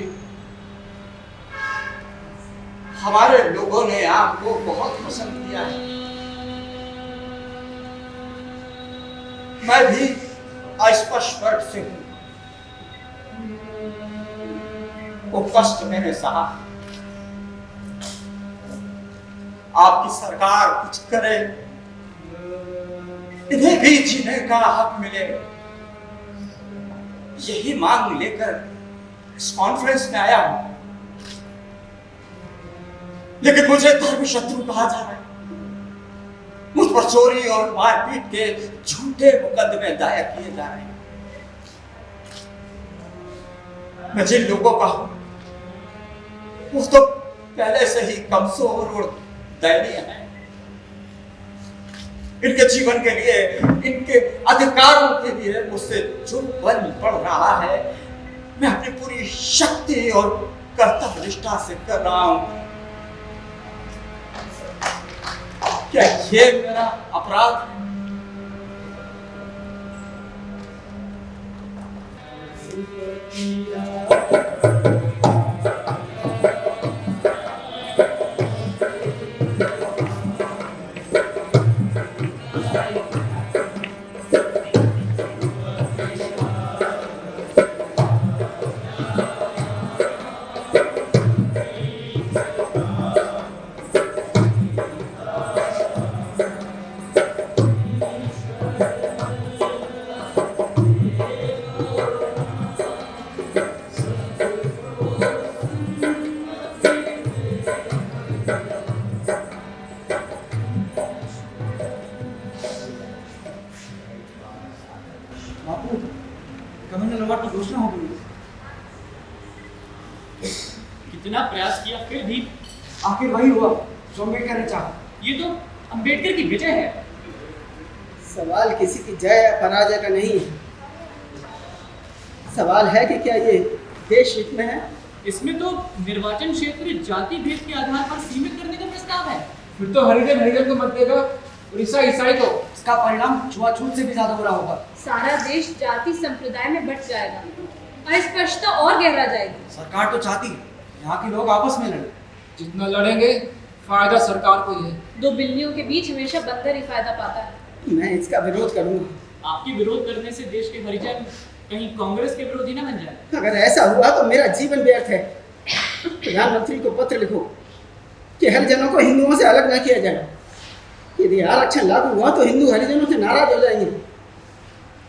हमारे लोगों ने आपको बहुत पसंद किया है। मैं भी अस्पष्ट वर्ग से हूं। वो कष्ट मैंने सहा। आपकी सरकार कुछ करे, इन्हें भी जीने का हक मिले, यही मांग लेकर इस कॉन्फ्रेंस में आया हूं। लेकिन मुझे धर्म शत्रु कहा जा रहा है। मुझ पर चोरी और मारपीट के झूठे मुकदमे दायर किए जा रहे हैं। मैं जिन लोगों का हूं वो तो पहले से ही कमजोर और दयनीय है। इनके जीवन के लिए, इनके अधिकारों के लिए मुझसे जो बल पड़ रहा है, मैं अपनी पूरी शक्ति और कर्तव्य निष्ठा से कर रहा हूं। क्या ये मेरा अपराध है? इतना प्रयास किया, फिर भी आखिर वही हुआ जो अम्बेडकर ने चाहा। ये तो अंबेडकर की विजय है। सवाल किसी की जय या पराजय का नहीं है, सवाल है कि क्या ये देश हित में है। इसमें तो निर्वाचन क्षेत्र जाति भेद के आधार पर सीमित करने का प्रस्ताव है। फिर तो हरिजन को मत देगा और ईसाई को। इसका परिणाम छुआछूत से भी ज्यादा बुरा होगा। सारा देश जाति संप्रदाय में बट जाएगा, अस्पष्टता और गहरा जाएगी। सरकार तो चाहती है यहाँ के लोग आपस में लड़े। जितना लड़ेंगे फायदा सरकार को ही है। दो बिल्लियों के बीच हमेशा बंदर ही फायदा पाता है। मैं इसका विरोध करूंगा। आपके विरोध करने से देश के हरिजन कहीं कांग्रेस के विरोधी न बन जाए। अगर ऐसा हुआ तो मेरा जीवन व्यर्थ है। प्रधानमंत्री को पत्र लिखो कि हरिजनों को हिंदुओं से अलग न किया जाए। यदि आरक्षण लागू हुआ तो हिंदू हरिजनों से नाराज हो जाएंगे।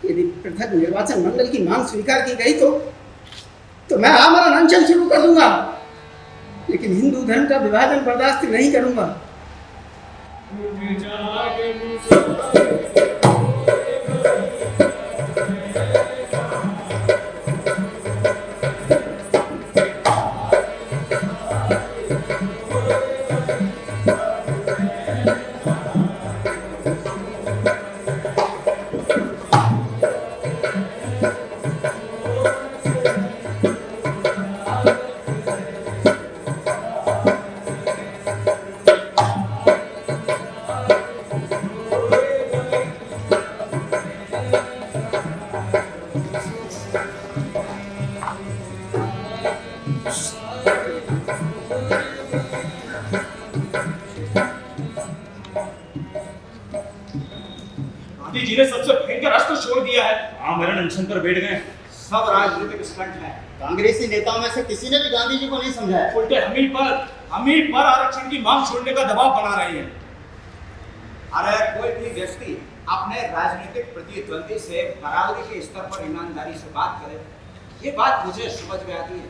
यदि पृथक निर्वाचन मंडल की मांग स्वीकार की गई तो मैं आमरण अनशन शुरू कर दूंगा, लेकिन हिंदू धर्म का विभाजन बर्दाश्त नहीं करूंगा। गांधी जी ने सबसे भयंकर अस्त्र छोड़ दिया है। आमरण अनशन पर बैठ गए। सब राजनीतिक स्टंट है। कांग्रेसी नेताओं में से किसी ने भी गांधी जी को नहीं समझाया। उल्टे हम ही पर आरक्षण की मांग छोड़ने का दबाव बना रहे हैं। अरे कोई भी व्यक्ति अपने राजनीतिक प्रतिद्वंदी से बराबरी के स्तर पर ईमानदारी से बात करे, ये बात मुझे समझ में आती है,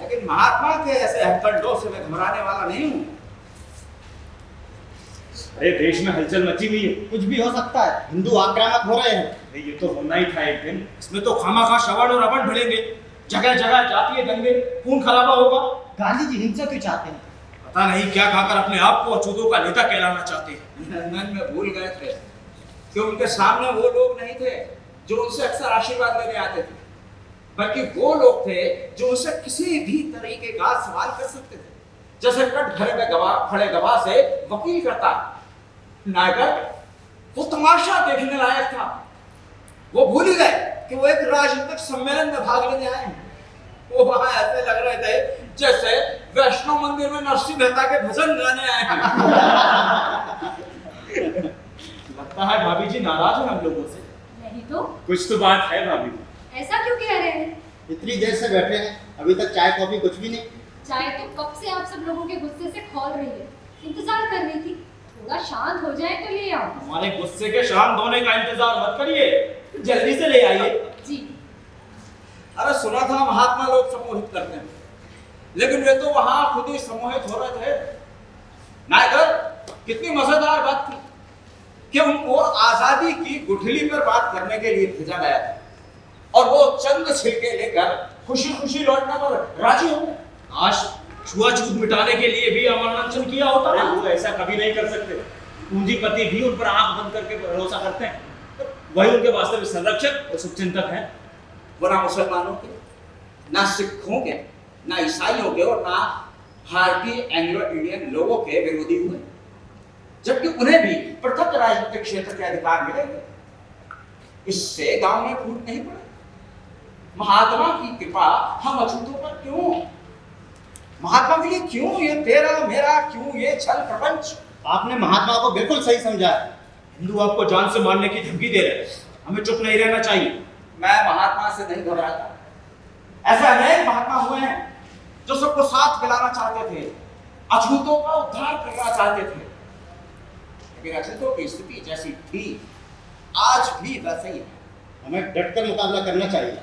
लेकिन महात्मा के ऐसे हथकंडों से मैं घबराने वाला नहीं हूँ। अरे देश में हलचल मची हुई है। कुछ भी हो सकता है। हिंदू आक्रामक हो रहे हैं। ये तो होना ही था एक दिन। इसमें तो खामाखा श्रवण और अवण भिड़ेंगे, जगह जगह जातीय दंगे, खून खराबा होगा। गांधी जी हिंसा क्यों चाहते हैं? पता नहीं क्या खाकर अपने आप को अछूतों का नेता कहलाना चाहते हैं। मन में भूल गए थे कि उनके सामने वो लोग नहीं थे जो उनसे अक्सर आशीर्वाद लेने आते थे, बल्कि वो लोग थे जो उनसे किसी भी तरीके का सवाल कर सकते थे, जैसे कटघरे में खड़े गवाह से वकील करता। नायकर वो तमाशा देखने लायक था। वो भूल ही गए कि वो एक राजनीतिक सम्मेलन में भाग लेने आए हैं। वो वहां ऐसे लग रहे थे जैसे वैष्णो मंदिर में नरसिंह मेहता के भजन गाने आए हैं। लगता है भाभी जी नाराज हैं हम लोगों से। नहीं तो कुछ तो बात है भाभी जी। ऐसा क्यों कह रहे हैं? इतनी देर से बैठे हैं, अभी तक चाय कॉफी कुछ भी नहीं। चाय तो कब से आप सब लोगों के गुस्से से खौल रही है, इंतजार कर रही थी। थोड़ा शांत हो जाए तो ले आओ। हमारे गुस्से के शांत होने का इंतजार मत करिए, जल्दी से ले आइए। जी। अरे सुना था महात्मा लोग सम्मोहित करते हैं, लेकिन वे तो वहां खुद ही सम्मोहित हो रहे थे। नायकर कितनी मजेदार बात थी कि उनको आजादी की गुठली पर बात करने के लिए भेजा गया था, और वो चंद छिलके लेकर खुशी खुशी लौटने पर राजी हो गए। आज छुआछूत मिटाने के लिए भी अमरण अनशन किया होता है। वो ऐसा कभी नहीं कर सकते। पूंजीपति भी उन पर आंख बंद करके भरोसा करते हैं। वही उनके वास्तविक संरक्षक और शुभचिंतक हैं। वो ना मुसलमानों के, ना सिखों के, ना ईसाइयों के और ना भारतीय एंग्लो इंडियन लोगों के विरोधी हुए, जबकि उन्हें भी पृथक राजनीतिक क्षेत्र के अधिकार मिलेंगे। इससे गांव में फूट नहीं पड़े। महात्मा की कृपा हम अछूतों पर क्यों? महात्मा के लिए क्यों ये तेरा मेरा, क्यों ये छल प्रपंच? आपने महात्मा को बिल्कुल सही समझा। हिंदू आपको जान से मारने की धमकी दे रहे हैं, हमें चुप नहीं रहना चाहिए। मैं महात्मा से नहीं घबराता। ऐसे अनेक महात्मा हुए हैं जो सबको साथ मिलाना चाहते थे, अछूतों का उद्धार करना चाहते थे, लेकिन अछूतों की स्थिति जैसी थी आज भी वैसे ही है। हमें डटकर मुकाबला करना चाहिए।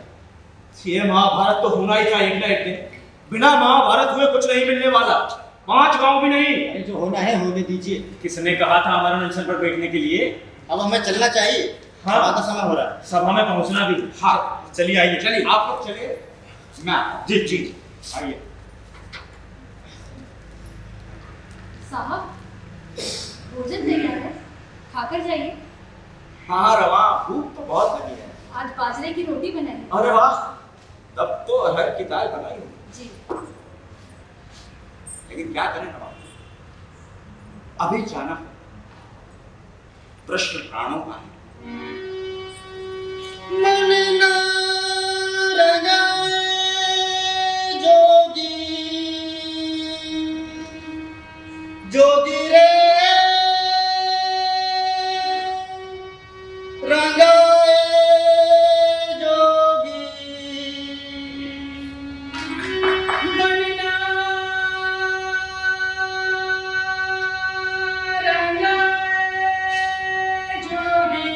ये महाभारत तो होना ही था एक ना एक दिन। बिना महाभारत हुए कुछ नहीं मिलने वाला। 5 गांव भी नहीं। जो होना है होने दीजिए। किसने कहा था हमारे अनशन पर बैठने के लिए? अब हमें चलना चाहिए। हाँ, सभा का समय हो रहा है। सभा में पहुंचना भी। हाँ चलिए, आइए। चलिए आप लोग चलिए, मैं जी जी आइए। साहब, भोजन तैयार है, खाकर जाइए। हाँ रवा, भूख तो बहुत लगी है। आज बाजरे की रोटी बनाई। अरे वाह, तब तो अरहर की दाल बनाई होगी। जी। लेकिन क्या करें रवा, अभी जाना है। प्रश्न प्राणों का है। मन ना रंगाए जोगी, जोगी रे रंगाए जोगी, मन ना रंगाए जोगी,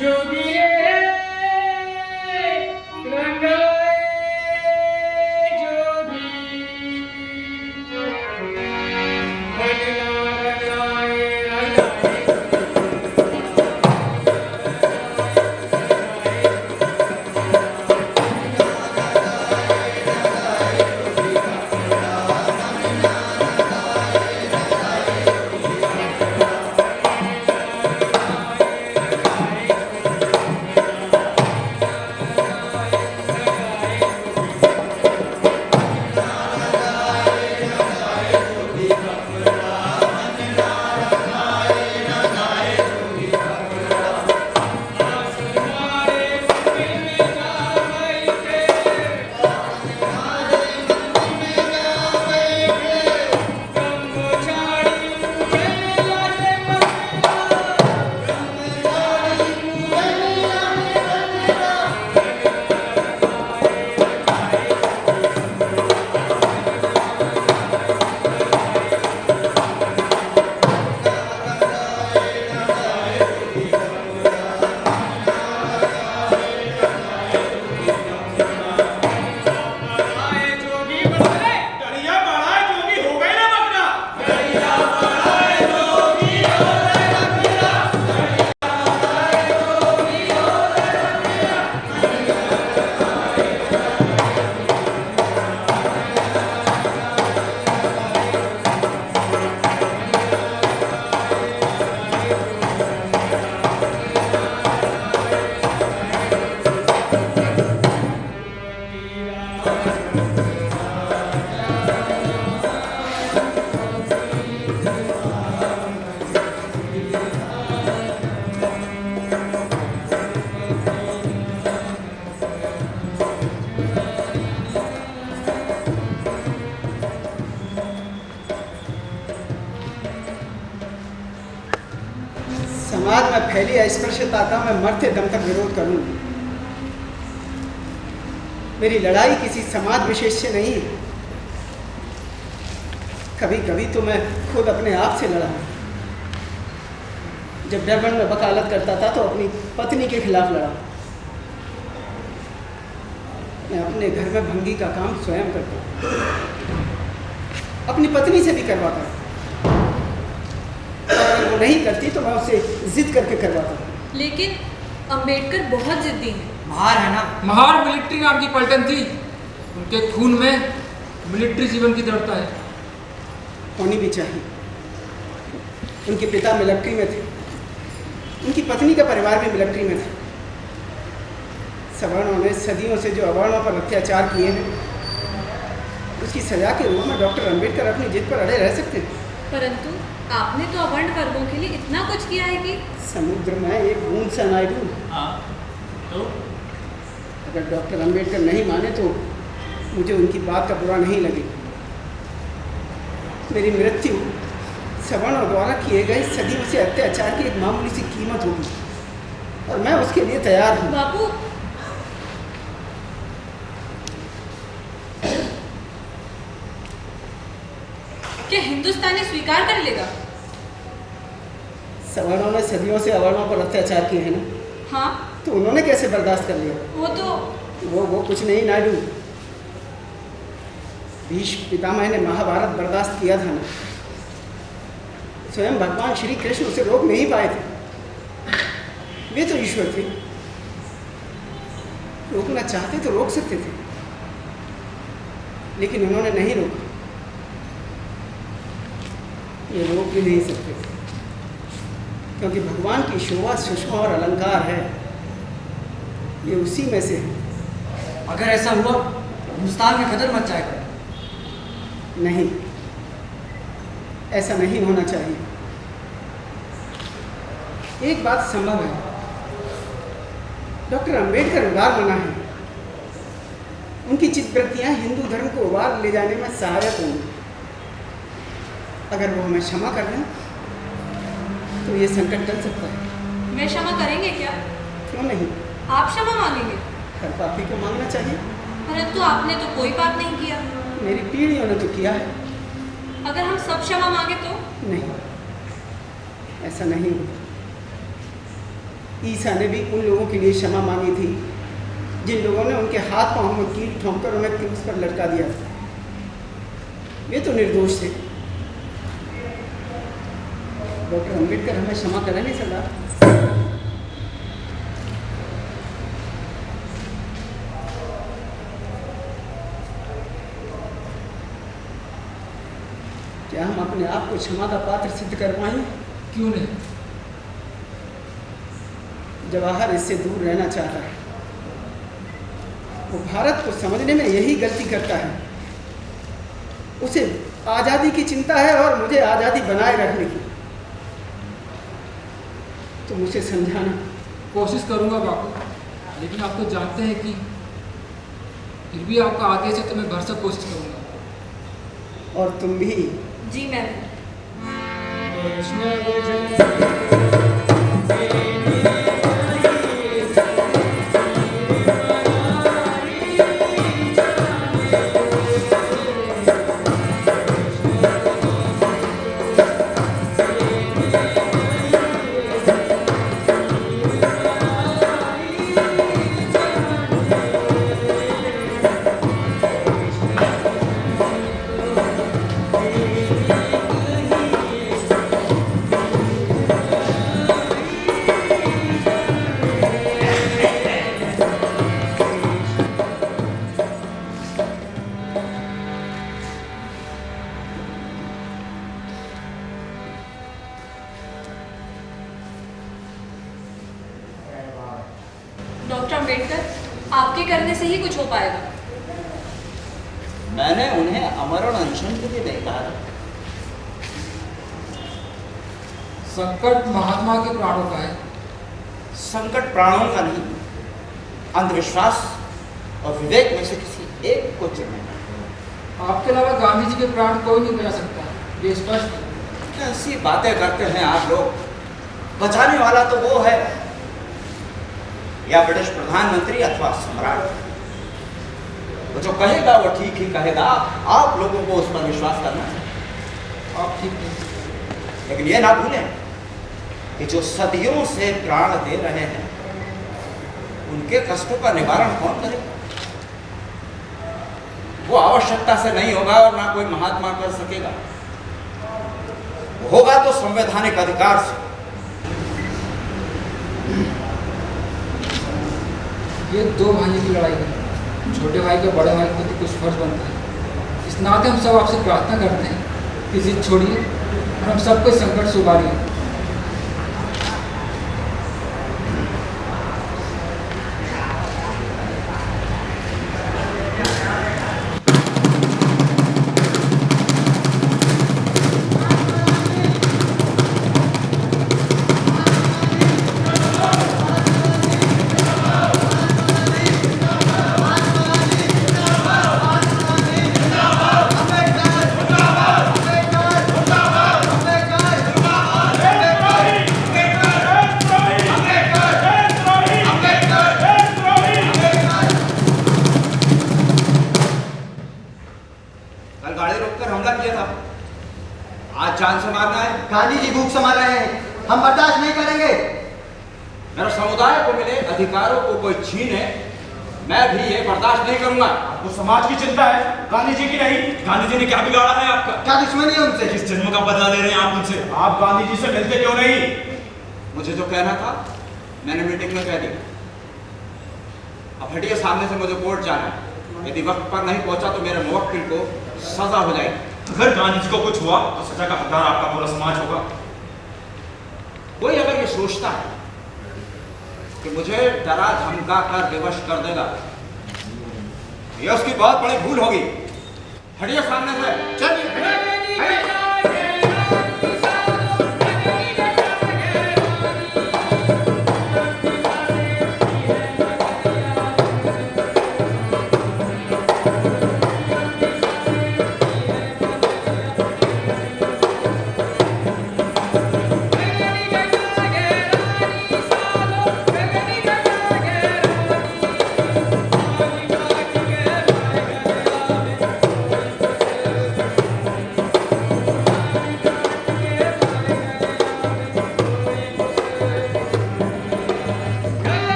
जोगी रे रंगाए जोगी, मन ना रंगाए समाज में फैली अस्पृश्यता का मैं मरते दम तक विरोध करूंगी। मेरी लड़ाई किसी समाज विशेष से नहीं है। कभी कभी तो मैं खुद अपने आप से लड़ा हूं। जब डरबन में वकालत करता था तो अपनी पत्नी के खिलाफ लड़ा। मैं अपने घर में भंगी का काम स्वयं करता हूं, अपनी पत्नी से भी करवाता हूं। अगर वो नहीं करती तो मैं उससे जिद करके करवाता हूं। लेकिन अंबेडकर बहुत जिद्दी हैं। महार है ना, महार मिलिट्री नाम की पलटन थी, उनके खून में मिलिट्री जीवन की दृढ़ता है। होनी भी चाहिए। उनके पिता मिलिट्री में थे, उनकी पत्नी का परिवार भी मिलिट्री में था। सवर्णों ने सदियों से जो अवर्णों पर अत्याचार किए हैं, उसकी सजा के रूप में डॉक्टर अंबेडकर अपनी जिद पर अड़े रह सकते हैं। परंतु आपने तो अवर्ण वर्गों के लिए इतना कुछ किया है कि समुद्र में एक बूंद सा नायडू। हाँ तो अगर डॉक्टर अंबेडकर नहीं माने तो मुझे उनकी बात का बुरा नहीं लगे। मेरी मृत्यु सवर्णों द्वारा किए गए सदियों से अत्याचार की एक मामूली सी कीमत होगी और मैं उसके लिए तैयार हूँ। बापू, क्या हिंदुस्तानी स्वीकार कर लेगा? सवर्णों ने सदियों से अवर्णों पर अत्याचार किए हैं ना, हाँ तो उन्होंने कैसे बर्दाश्त कर लिया? वो तो वो कुछ नहीं नायडू। भीष्म पितामह ने महाभारत बर्दाश्त किया था ना, स्वयं भगवान श्री कृष्ण उसे रोक नहीं पाए थे। वे तो ईश्वर थे, रोकना चाहते तो रोक सकते थे। लेकिन उन्होंने नहीं रोका। ये रोक भी नहीं सकते, क्योंकि भगवान की शोभा सुषमा और अलंकार है, ये उसी में से है। अगर ऐसा हुआ हिंदुस्तान में खतर मच जाएगा। नहीं, ऐसा नहीं होना चाहिए। एक बात संभव है, डॉक्टर अंबेडकर उदार मना है, उनकी चित्तवृत्तियां हिंदू धर्म को उबार ले जाने में सहायक होंगी। अगर वो हमें क्षमा कर दें तो ये संकट टल सकता है। वे क्षमा करेंगे क्या? क्यों नहीं, आप क्षमा मांगेंगे? हर पापी को मांगना चाहिए। परंतु आपने तो कोई पाप नहीं किया। मेरी पीढ़ियों ने तो किया है। अगर हम सब क्षमा मांगे तो? नहीं, ऐसा नहीं होगा। ईसा ने भी उन लोगों के लिए क्षमा मांगी थी जिन लोगों ने उनके हाथ पांव में कील ठोंककर उन्हें क्रूस पर लटका दिया था। वे तो निर्दोष थे। डॉक्टर अंबेडकर हमें क्षमा करें नहीं सरदार। क्या हम अपने आप को क्षमा का पात्र सिद्ध कर पाएंगे? क्यों नहीं? जवाहर इससे दूर रहना चाहता है। वो भारत को समझने में यही गलती करता है। उसे आज़ादी की चिंता है और मुझे आज़ादी बनाए रखने की। तुम उसे समझाना। कोशिश करूंगा बापू, लेकिन आप तो जानते हैं कि फिर भी आपका आदेश है तो मैं भरसक कोशिश करूंगा। और तुम भी? जी मैं डॉक्टर अंबेडकर, आपके करने से ही कुछ हो पाएगा। मैंने उन्हें अमरण अनशन के लिए नहीं कहा। संकट महात्मा के प्राणों का है। संकट प्राणों का नहीं, अंधविश्वास और विवेक में से किसी एक को चुनना। आपके अलावा गांधी जी के प्राण कोई नहीं बचा सकता, ये स्पष्ट है। कैसी बातें करते हैं आप लोग। बचाने वाला तो वो है या ब्रिटिश प्रधानमंत्री अथवा सम्राट। वो जो कहेगा वो ठीक ही कहेगा। आप लोगों को उस पर विश्वास करना चाहिए। आप ठीक है, लेकिन ये ना भूलें कि जो सदियों से प्राण दे रहे हैं उनके कष्टों का निवारण कौन करेगा? वो आवश्यकता से नहीं होगा और ना कोई महात्मा कर सकेगा। होगा तो संवैधानिक अधिकार से। ये दो भाइयों की लड़ाई है। छोटे भाई का बड़े भाई के प्रति कुछ फर्ज बनता है। इस नाते हम सब आपसे प्रार्थना करते हैं कि जिद छोड़िए और हम सबको इस संकट से उबारिए। गांधी जी भूख संभाल रहे हैं, हम बर्दाश्त नहीं करेंगे। मेरे समुदाय को मिले अधिकारों को कोई छीने, मैं भी ये बर्दाश्त नहीं करूंगा। आपको समाज की चिंता है, गांधी जी की नहीं। गांधी जी ने क्या बिगाड़ा है आपका? क्या दुश्मनी है उनसे? किस जन्म का बदला ले रहे हैं आप उनसे? आप गांधी जी से मिलते क्यों नहीं? मुझे जो कहना था मैंने मीटिंग में कह दिया। अब हटिए सामने से, मुझे कोर्ट जाना है। यदि वक्त पर नहीं पहुंचा तो मेरे मुवक्किल को सजा हो जाएगी। अगर गांधी जी को कुछ हुआ तो सजा का हकदार आपका पूरा समाज होगा। कोई अगर ये सोचता है कि मुझे डरा धमका कर विवश कर देगा, ये उसकी बहुत बड़ी भूल होगी। हटिए सामने से, चलिए।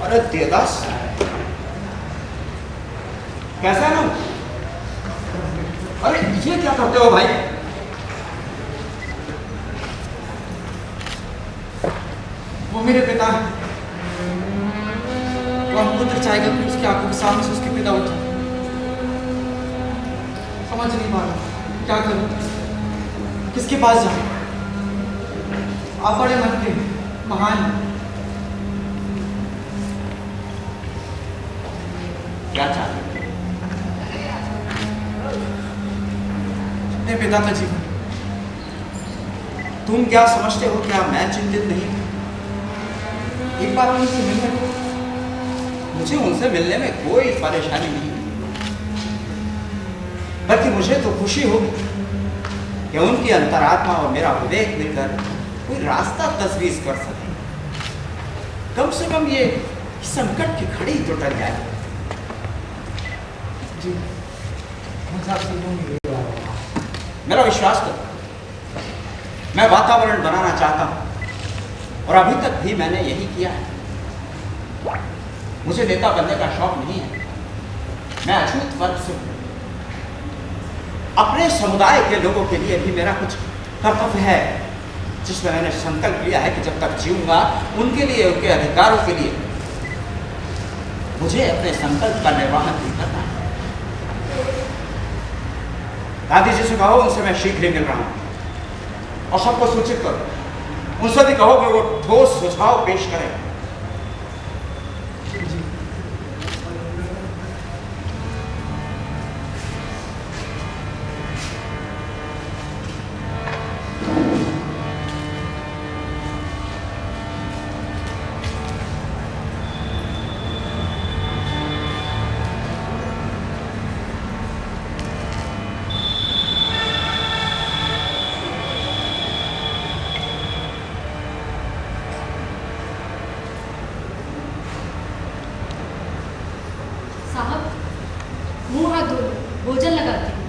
अरे देवदास, कैसा है ना? अरे ये क्या करते हो भाई? वो मेरे पिता हैं। कौन पुत्र चाहेगा कि उसकी आंखों के सामने से उसके पिता उठे? समझ नहीं पा रहा क्या करूं, किसके पास जाऊं? आप बड़े मन के महान हैं। क्या चाहते? अपने पिता का जीवन। तुम क्या समझते हो? क्या मैं चिंतित नहीं? एक बार उनसे मिलने को, मुझे उनसे मिलने में कोई परेशानी नहीं, बल्कि मुझे तो खुशी होगी कि उनकी अंतरात्मा और मेरा विवेक मिलकर कोई रास्ता तजवीज कर सके। कम से कम ये संकट की घड़ी तो टल जाए। जी, मुझे आपसे यूं मेरा विश्वास करो, मैं वातावरण बनाना चाहता हूं और अभी तक भी मैंने यही किया है। मुझे नेता बनने का शौक नहीं है, मैं अछूत वर्ग से हूं। अपने समुदाय के लोगों के लिए भी मेरा कुछ कर्तव्य है, जिसमें मैंने संकल्प लिया है कि जब तक जीऊंगा उनके लिए, उनके अधिकारों के लिए मुझे अपने संकल्प का निर्वहन भी करना है। गांधी जी से कहो उनसे मैं शीघ्र ही मिल रहा हूं और सबको सूचित करो। उनसे भी कहो कि वो ठोस सुझाव पेश करें। साहब, मुंह हाथ धो लो, भोजन लगाती हूँ।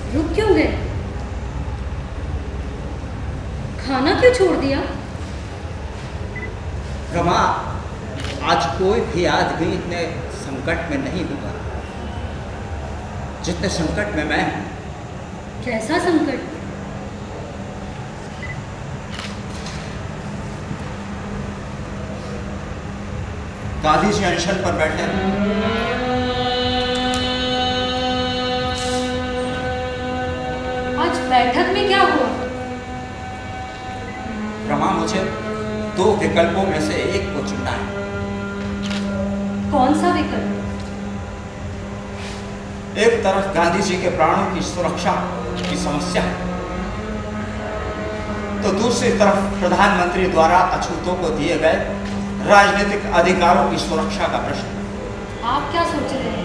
रुक क्यों गए? खाना क्यों छोड़ दिया? रमा, आज कोई भी आदमी इतने संकट में नहीं होगा जितने संकट में मैं हूं। कैसा संकट? गांधी जी अनशन पर बैठे हैं। आज बैठक में क्या हुआ? रमा, मुझे दो विकल्पों में से एक को चुनना है। कौन सा विकल्प? एक तरफ गांधी जी के प्राणों की सुरक्षा की समस्या है, तो दूसरी तरफ प्रधानमंत्री द्वारा अछूतों को दिए गए राजनीतिक अधिकारों की सुरक्षा का प्रश्न। आप क्या सोच रहे हैं?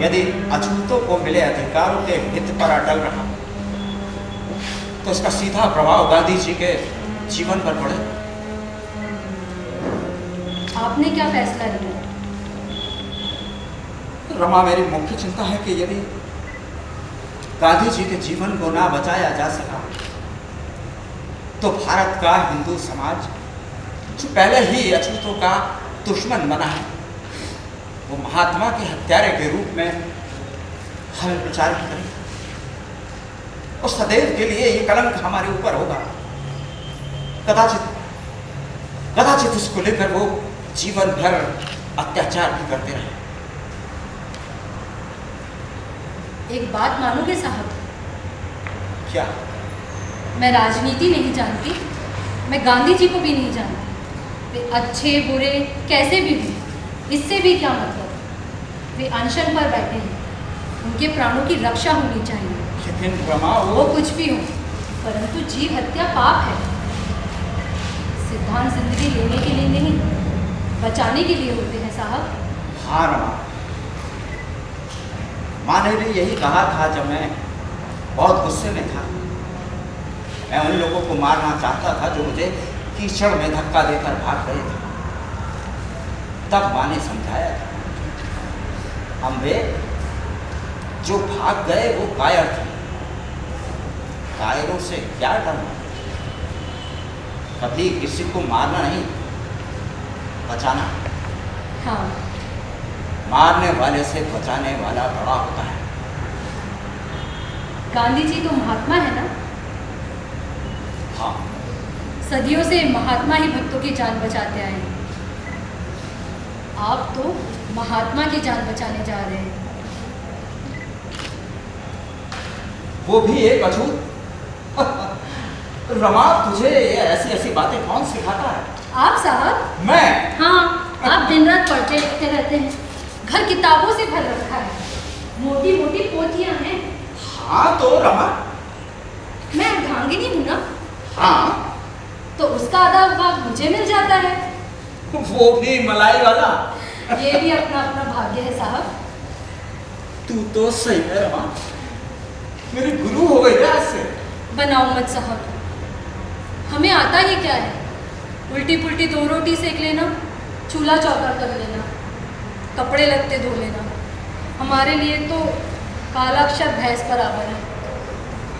यदि अछूतों को मिले अधिकारों के हित पर अटल रहा तो इसका सीधा प्रभाव गांधी जी के जीवन पर पड़े। आपने क्या फैसला लिया? रमा, मेरी मुख्य चिंता है कि यदि गांधी जी के जीवन को ना बचाया जा सका तो भारत का हिंदू समाज, जो पहले ही अछूतों का दुश्मन बना है, वो महात्मा के हत्यारे के रूप में हमें प्रचारित करेगा और सदैव के लिए ये कलंक हमारे ऊपर होगा। कदाचित इसको लेकर वो जीवन भर अत्याचार भी करते रहे। एक बात मानोगे साहब? क्या? मैं राजनीति नहीं जानती, मैं गांधी जी को भी नहीं जानती। वे अच्छे बुरे कैसे भी हों, इससे भी क्या मतलब? वे अनशन पर बैठे हैं, उनके प्राणों की रक्षा होनी चाहिए। लेकिन रमा, वो कुछ भी हो, परंतु जीव हत्या पाप है। सिद्धांत जिंदगी लेने के लिए नहीं, बचाने के लिए होते हैं साहब। हाँ रमा, माँ ने भी यही कहा था जब मैं बहुत गुस्से में था। मैं उन लोगों को मारना चाहता था जो मुझे कीचड़ में धक्का देकर भाग गए थे। तब माँ ने समझाया था, हम वे जो भाग गए वो कायर थे, कायरों से क्या डरना। कभी किसी को मारना नहीं, बचाना। हाँ, मारने वाले से बचाने वाला बड़ा होता है। गांधी जी तो महात्मा है ना? हाँ, सदियों से महात्मा ही भक्तों की जान बचाते आए हैं। आप तो महात्मा की जान बचाने जा रहे हैं। वो भी एक अछूत। रमा, तुझे ये ऐसी ऐसी बातें कौन सिखाता है? आप साहब? मैं? हाँ, आप दिन रात पढ़ते लिखते रहते हैं, घर किताबों से भर रखा है, मोटी मोटी पोथियां हैं। हाँ तो रमा, मैं अर्धांगिनी हूँ ना? हाँ, तो उसका आधा भाग मुझे मिल जाता है। वो भी मलाई वाला। ये भी अपना अपना भाग्य है साहब। तू तो सही है रमा, मेरी गुरु हो गई है आज से। बनाओ मत साहब, हमें आता ही क्या है? उल्टी पुल्टी 2 रोटी सेक लेना, चूल्हा चौका कर लेना, कपड़े लगते धो लेना। हमारे लिए तो काला अक्षर भैंस बराबर है।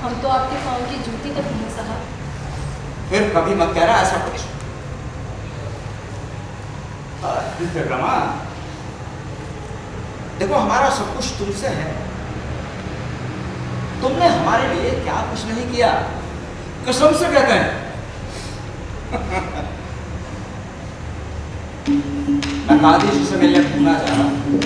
हम तो आपके पाँव की जूती तक नहीं साहब। फिर कभी मत कह रहा ऐसा कुछ। रमा, देखो हमारा सब कुछ तुमसे है। तुमने हमारे लिए क्या कुछ नहीं किया, कसम से कहते हैं। मैं गांधी जी से मिलने पूना जा रहा हूं।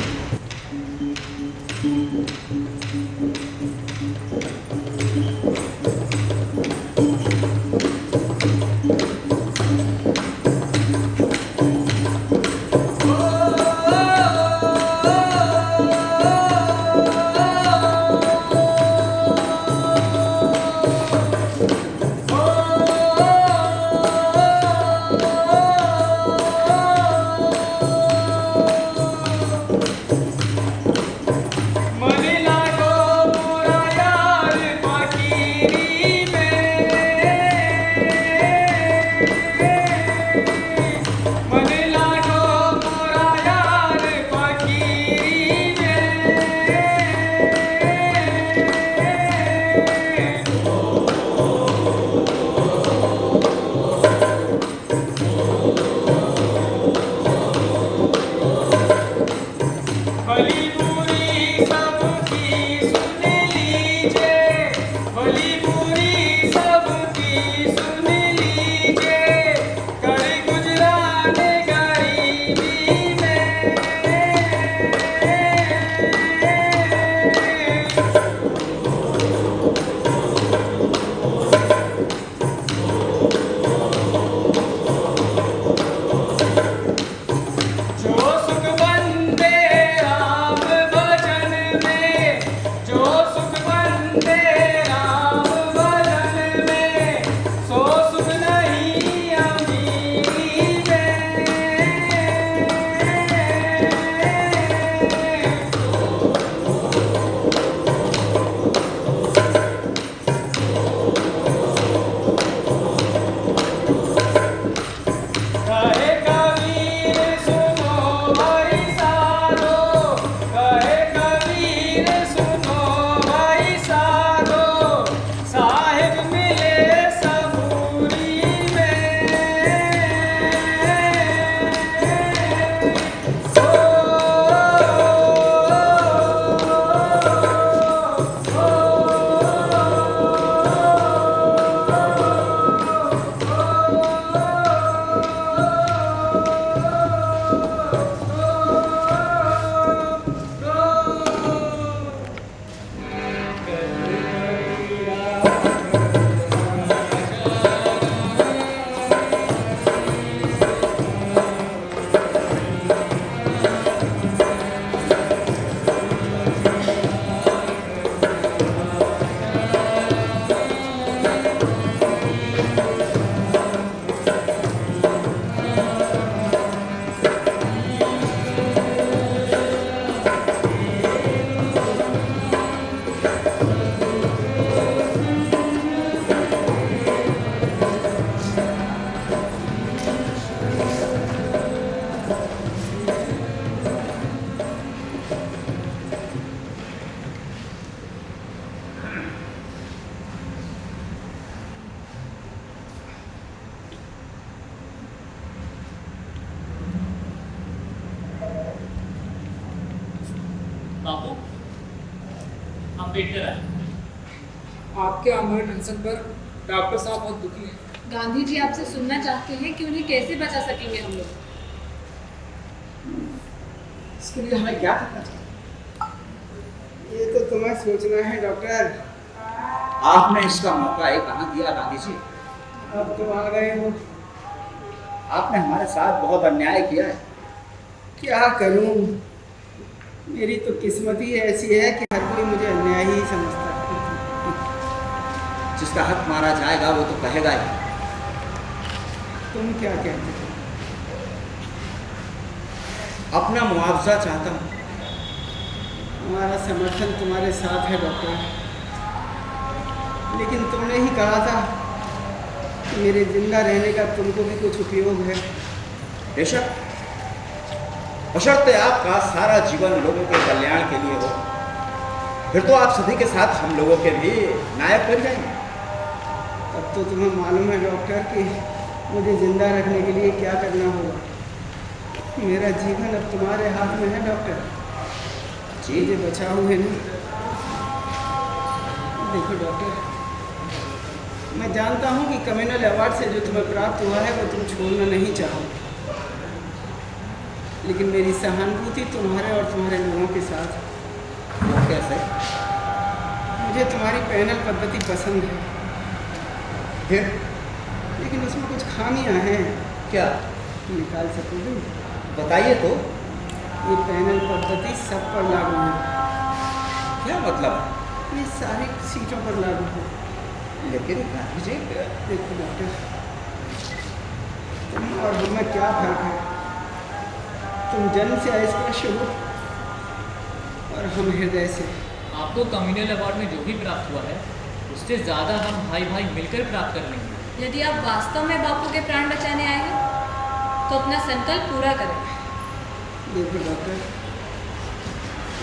मनीला बापू, अम्बेडकर आए। आपके अमर अनशन पर डॉक्टर साहब बहुत दुखी हैं। गांधी जी आपसे सुनना चाहते हैं कि उन्हें कैसे बचा सकेंगे हम लोग। इसके लिए हमें क्या करना चाहिए? ये तो तुम्हें सोचना है डॉक्टर। आपने इसका मौका एक कहाँ दिया गांधी जी? अब तुम आ गए हो। आपने हमारे साथ बहुत अन्याय किया है। क्या करूं? मेरी तो किस्मत ही ऐसी है कि हर कोई मुझे अन्याय ही समझता है। जिसका हक मारा जाएगा वो तो कहेगा ही। तुम क्या कहते हो? अपना मुआवजा चाहता हूँ। हमारा समर्थन तुम्हारे साथ है डॉक्टर, लेकिन तुमने ही कहा था कि मेरे जिंदा रहने का तुमको भी कुछ उपयोग है। बेशक, बशर्ते आपका सारा जीवन लोगों के कल्याण के लिए हो, फिर तो आप सभी के साथ हम लोगों के भी नायक बन जाएंगे। अब तो तुम्हें मालूम है डॉक्टर कि मुझे जिंदा रखने के लिए क्या करना होगा। मेरा जीवन अब तुम्हारे हाथ में है डॉक्टर। जी मुझे बचाओ है नहीं। देखो डॉक्टर, मैं जानता हूँ कि कम्युनल अवार्ड से जो तुम्हें प्राप्त हुआ है वो तुम छोड़ना नहीं चाहो, लेकिन मेरी सहानुभूति तुम्हारे और तुम्हारे लोगों के साथ। वो कैसे? मुझे तुम्हारी पैनल पद्धति पसंद है, फिर लेकिन उसमें कुछ खामियां हैं। क्या? निकाल सकोगे? बताइए तो। ये पैनल पद्धति सब पर लागू है। क्या मतलब? ये सारी सीटों पर लागू है। लेकिन गांधी जी, देखो डॉक्टर, तुम और हम में क्या फर्क है? तुम जन्म से अस्पृश्य हो और हम हृदय से। आपको कम्युनल अवार्ड में जो भी प्राप्त हुआ है उससे ज़्यादा हम भाई भाई मिलकर प्राप्त कर लेंगे। यदि आप वास्तव में बापू के प्राण बचाने आए हैं तो अपना संकल्प पूरा करें। देखो डॉक्टर,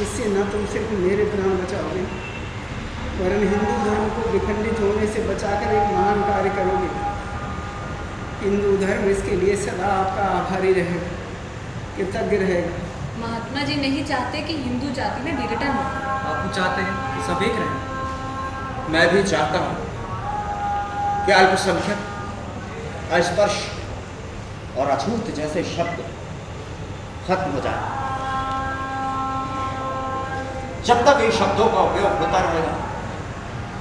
इससे न तुम सिर्फ मेरे प्राण बचाओगे, वरन हिंदू धर्म को विखंडित होने से बचाकर एक महान कार्य करोगे। हिंदू धर्म इसके लिए सदा आपका आभारी रहेगा, कृतज्ञ रहेगा। महात्मा जी नहीं चाहते कि हिंदू जाति में विघटन हो। बापू चाहते हैं कि सब एक रहें। मैं भी चाहता हूँ कि अल्पसंख्यक, अस्पृश्य और अछूत जैसे शब्द खत्म हो जाए। जब तक इन शब्दों का उपयोग होता रहेगा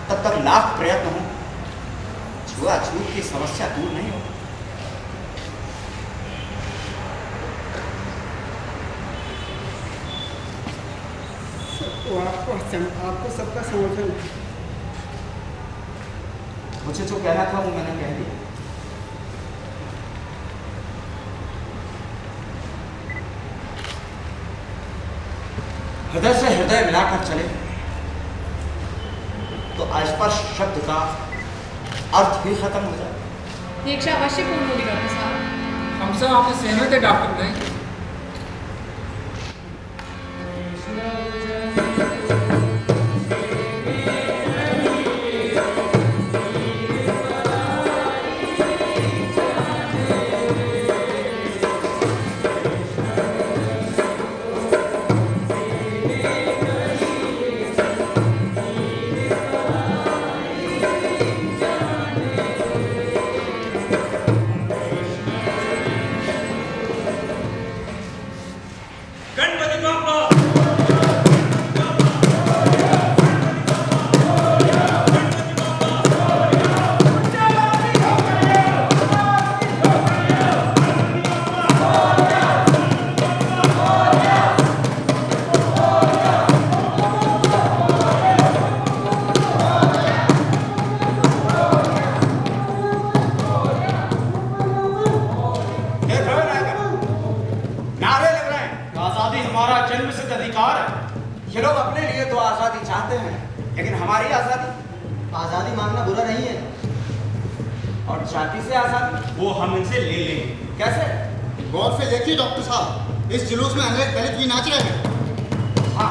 तब तक लाख प्रयत्न हो, छुआछूत की समस्या दूर नहीं होगी। सबको आपको सबका समर्थन है। मुझे जो कहना था वो मैंने कह दिया। हृदय से हृदय मिलाकर चले तो अस्पृश्य शब्द का अर्थ भी खत्म हो जाए। ये इच्छा अवश्य पूर्ण होगी डॉक्टर साहब। हम सब आपसे सहमत है डॉक्टर भाई। आज़ादी मांगना बुरा नहीं है। और जाति से आजादी वो हम इनसे ले लेंगे। कैसे? गौर से देखिए डॉक्टर साहब, इस जुलूस में अनेक दलित भी नाच रहे हैं। हाँ,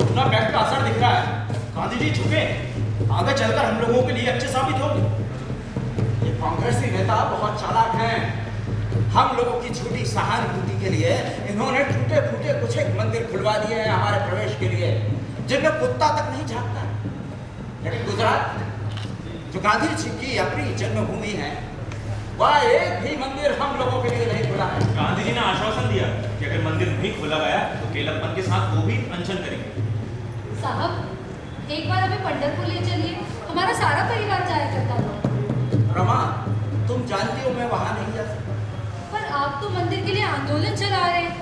अपना बैठ का असर दिख रहा है। गांधी जी झुके, आगे चलकर हम लोगों के लिए अच्छे साबित होंगे। ये कांग्रेसी नेता बहुत चालाक हैं। हम लोगों की झूठी सहानुभूति के लिए इन्होंने टूटे फूटे कुछ एक मंदिर खुलवा दिए हैं हमारे प्रवेश के लिए। जिनमें कुत्ता तक नहीं झांकता। लेकिन गुजरात, जो गांधी जी की अपनी जन्मभूमि है, वह एक भी मंदिर हम लोगों के लिए नहीं खुला है। गांधी जी ने आश्वासन दिया कि अगर मंदिर नहीं खोला गया तो केलप्पन के साथ वो भी अनशन करेंगे। साहब, एक बार हमें पंढरपुर ले चलिए, हमारा सारा परिवार जाया करता था। रमा, तुम जानती हो मैं वहां नहीं जा सकता। पर आप तो मंदिर के लिए आंदोलन चला रहे हैं।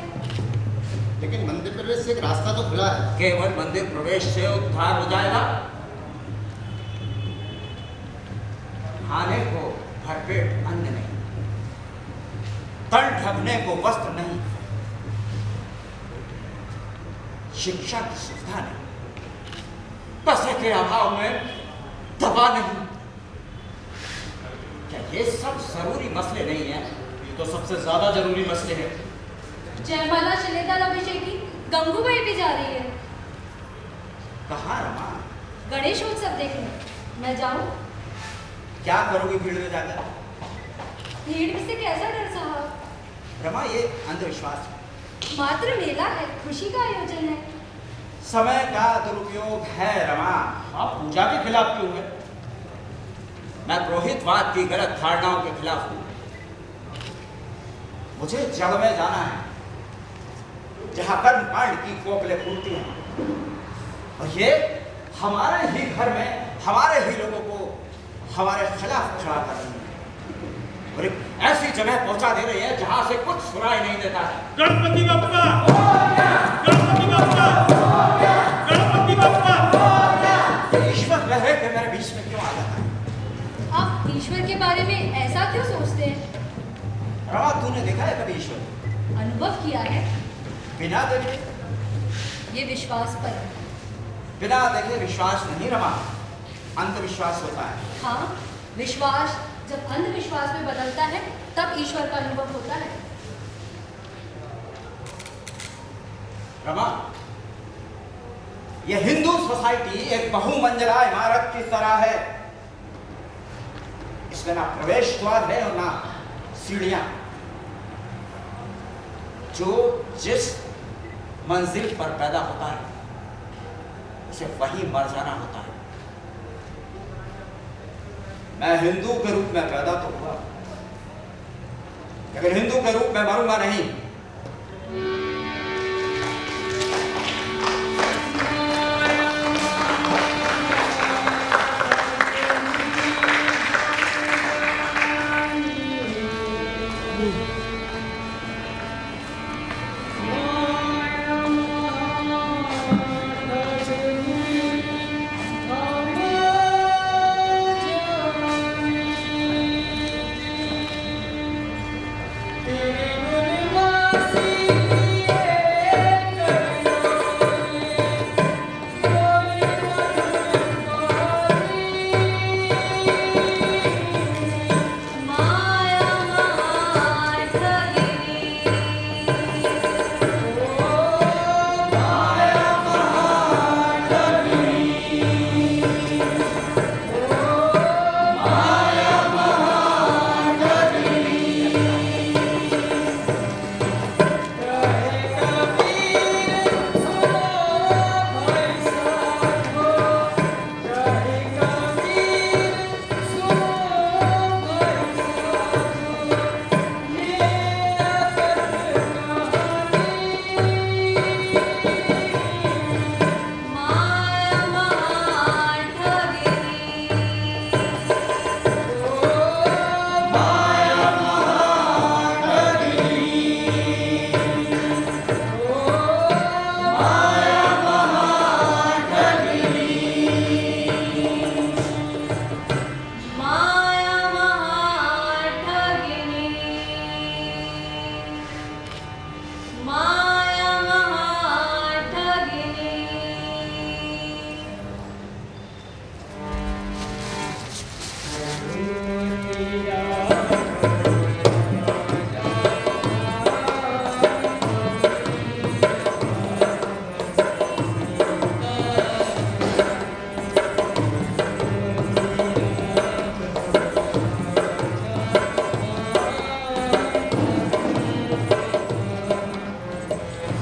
लेकिन मंदिर प्रवेश से एक रास्ता तो खुला है। केवल मंदिर प्रवेश से उद्धार हो जाएगा? खाने को भरपेट अन्न नहीं, तन ढकने को वस्त्र नहीं, शिक्षा की सुविधा नहीं, पैसे के अभाव में दवा नहीं। क्या ये सब जरूरी मसले नहीं है? ये तो सबसे ज्यादा जरूरी मसले हैं। जयमाला शिलेदार अभिषेकी गंगूबाई भी जा रही है। कहाँ रमा? गणेश उत्सव देखने। मैं जाऊं? क्या करोगी भीड़ में जाकर? भीड़ से कैसा डर साहब? रमा, ये अंधविश्वास है। मात्र मेला है, खुशी का आयोजन है। समय का दुरुपयोग है रमा। आप पूजा के खिलाफ क्यों हैं? मैं पुरोहितवाद की गलत धारणाओं के खिलाफ हूं। मुझे जड़ में जाना है, जहां कर्मकांड की कोपलें फूटती हैं, और ये हमारे ही घर में हमारे ही लोगों को हमारे खिलाफ खड़ा कर रही है, और एक ऐसी जगह पहुंचा दे रही है जहां से कुछ सुनाई नहीं देता है। गणपति बप्पा! गणपति बप्पा! गणपति बप्पा! ईश्वर रहे कि मेरे बीच में क्यों आ जाता है? आप ईश्वर के बारे में ऐसा क्यों सोचते हैं? रमा, तूने देखा है कभी ईश्वर? अनुभव किया है। बिना देखे? ये विश्वास पर है। बिना देखे विश्वास नहीं रमा, अंधविश्वास होता है। हाँ, विश्वास जब अंधविश्वास में बदलता है तब ईश्वर का अनुभव होता है। रमा, यह हिंदू सोसाइटी एक बहुमंजिला इमारत की तरह है। इसमें ना प्रवेश द्वार है और ना सीढ़ियां। जो जिस मंजिल पर पैदा होता है उसे वही मर जाना होता है। मैं हिंदू के रूप में पैदा तो हुआ, लेकिन हिंदू के रूप में मरूंगा नहीं।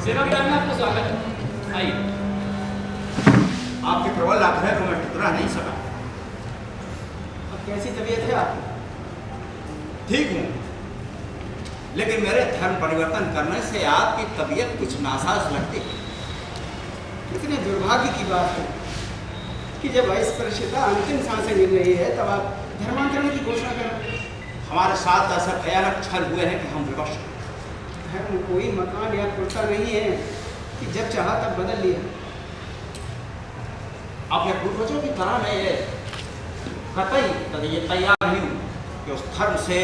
सेवा विभाग में आपका स्वागत है। आइए। आपके प्रबल आग्रह को मैं ठुकरा नहीं सका। अब कैसी तबीयत है आपकी? ठीक हूँ, लेकिन मेरे धर्म परिवर्तन करने से आपकी तबीयत कुछ नासाज लगती है। कितने दुर्भाग्य की बात है कि जब अस्पृश्यता अंतिम सांसें मिल रही है तब आप धर्मांतरण की घोषणा करें। हमारे साथ ऐसा भयानक छल हुए हैं कि हम विवश हैं। धर्म कोई मकान या कुर्ता नहीं है कि जब चाहा तब बदल लिया। अपने पूर्वजों की तरह मैं ये कतई ये तैयार नहीं हूँ कि उस धर्म से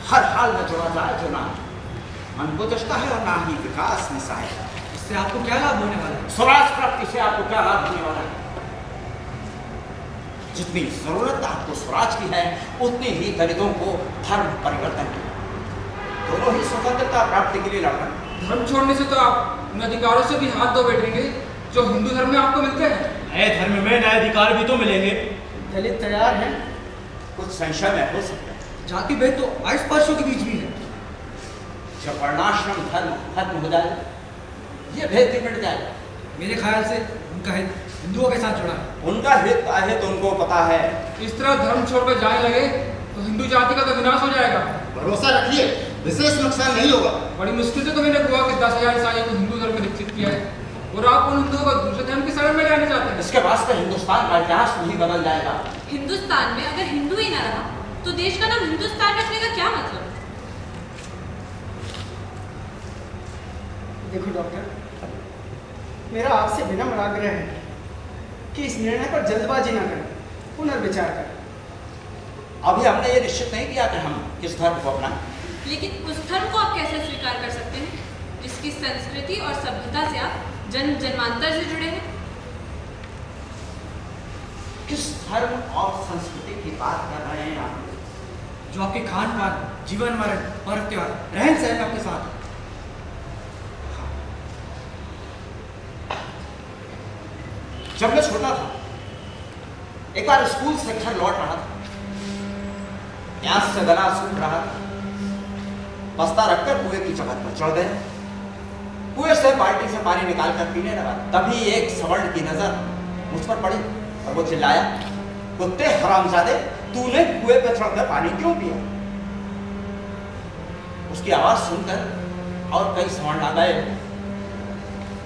हर हाल में जुड़ा जाए जो ना मन को जचता है और ना ही विकास में सहायता। इससे आपको क्या लाभ होने वाला है? स्वराज प्राप्ति से आपको क्या लाभ होने वाला है? जितनी जरूरत आपको स्वराज की है उतनी ही दलितों को धर्म परिवर्तन की। दोनों ही स्वतंत्रता प्राप्ति के लिए लड़ रहे हैं। धर्म छोड़ने से तो आप उन अधिकारों से भी हाथ धो बैठेंगे जो हिंदू धर्म में आपको मिलते हैं। नए धर्म में नए अधिकार भी तो मिलेंगे। दलित तैयार हैं। कुछ संशय में हो सकता है। जाति भेद तो अस्पृश्यों के बीच भी है। जब वर्णाश्रम धर्म खत्म हो जाए ये भेद भी मिट जाएगा। मेरे ख्याल से उनका हित हिंदुओं के साथ जुड़ा है। उनका हित है तो उनको पता है। इस तरह धर्म छोड़कर जाने लगे तो हिंदू जाति का तो विनाश हो जाएगा। भरोसा रखिए, विशेष नुकसान नहीं होगा। बड़ी मुश्किल से तो मैंने हुआ कि 10,000 ईसाइयों को हिंदू धर्म में दीक्षित किया है और आप उन हिंदुओं को दूसरे धर्म की शरण में लाने चाहते हैं। इसके वास्ते हिंदुस्तान का इतिहास नहीं बदल जाएगा। हिंदुस्तान में अगर हिंदू ही ना रहा तो देश का नाम हिंदुस्तान रखने का क्या मतलब? देखो डॉक्टर, मेरा आपसे विनम्र आग्रह है कि इस निर्णय पर जल्दबाजी ना करें, पुनर्विचार करें। अभी हमने ये निश्चित नहीं किया कि हम किस धर्म को अपनाएं। लेकिन उस धर्म को आप कैसे स्वीकार कर सकते हैं जिसकी संस्कृति और सभ्यता से आप जन्म जन्मांतर से जुड़े हैं? किस धर्म और संस्कृति की बात कर रहे हैं आप? जो आपके खान पान, जीवन मरण, पर्व त्योहार, रहन सहन आपके साथ है। जब मैं छोटा था एक बार स्कूल से घर लौट रहा था, प्यास से गला सूख रहा था, बस्ता रखकर कुएं की चबत पर चढ़ गए। कुएं से बाल्टी से पानी निकालकर पीने लगा। तभी एक सवर्ण की नजर मुझ पर पड़ी और वो चिल्लाया, कुत्ते हरामजादे, तूने कुएं पर चढ़कर पानी क्यों पिया? उसकी आवाज सुनकर और कई सवर्ण आ गए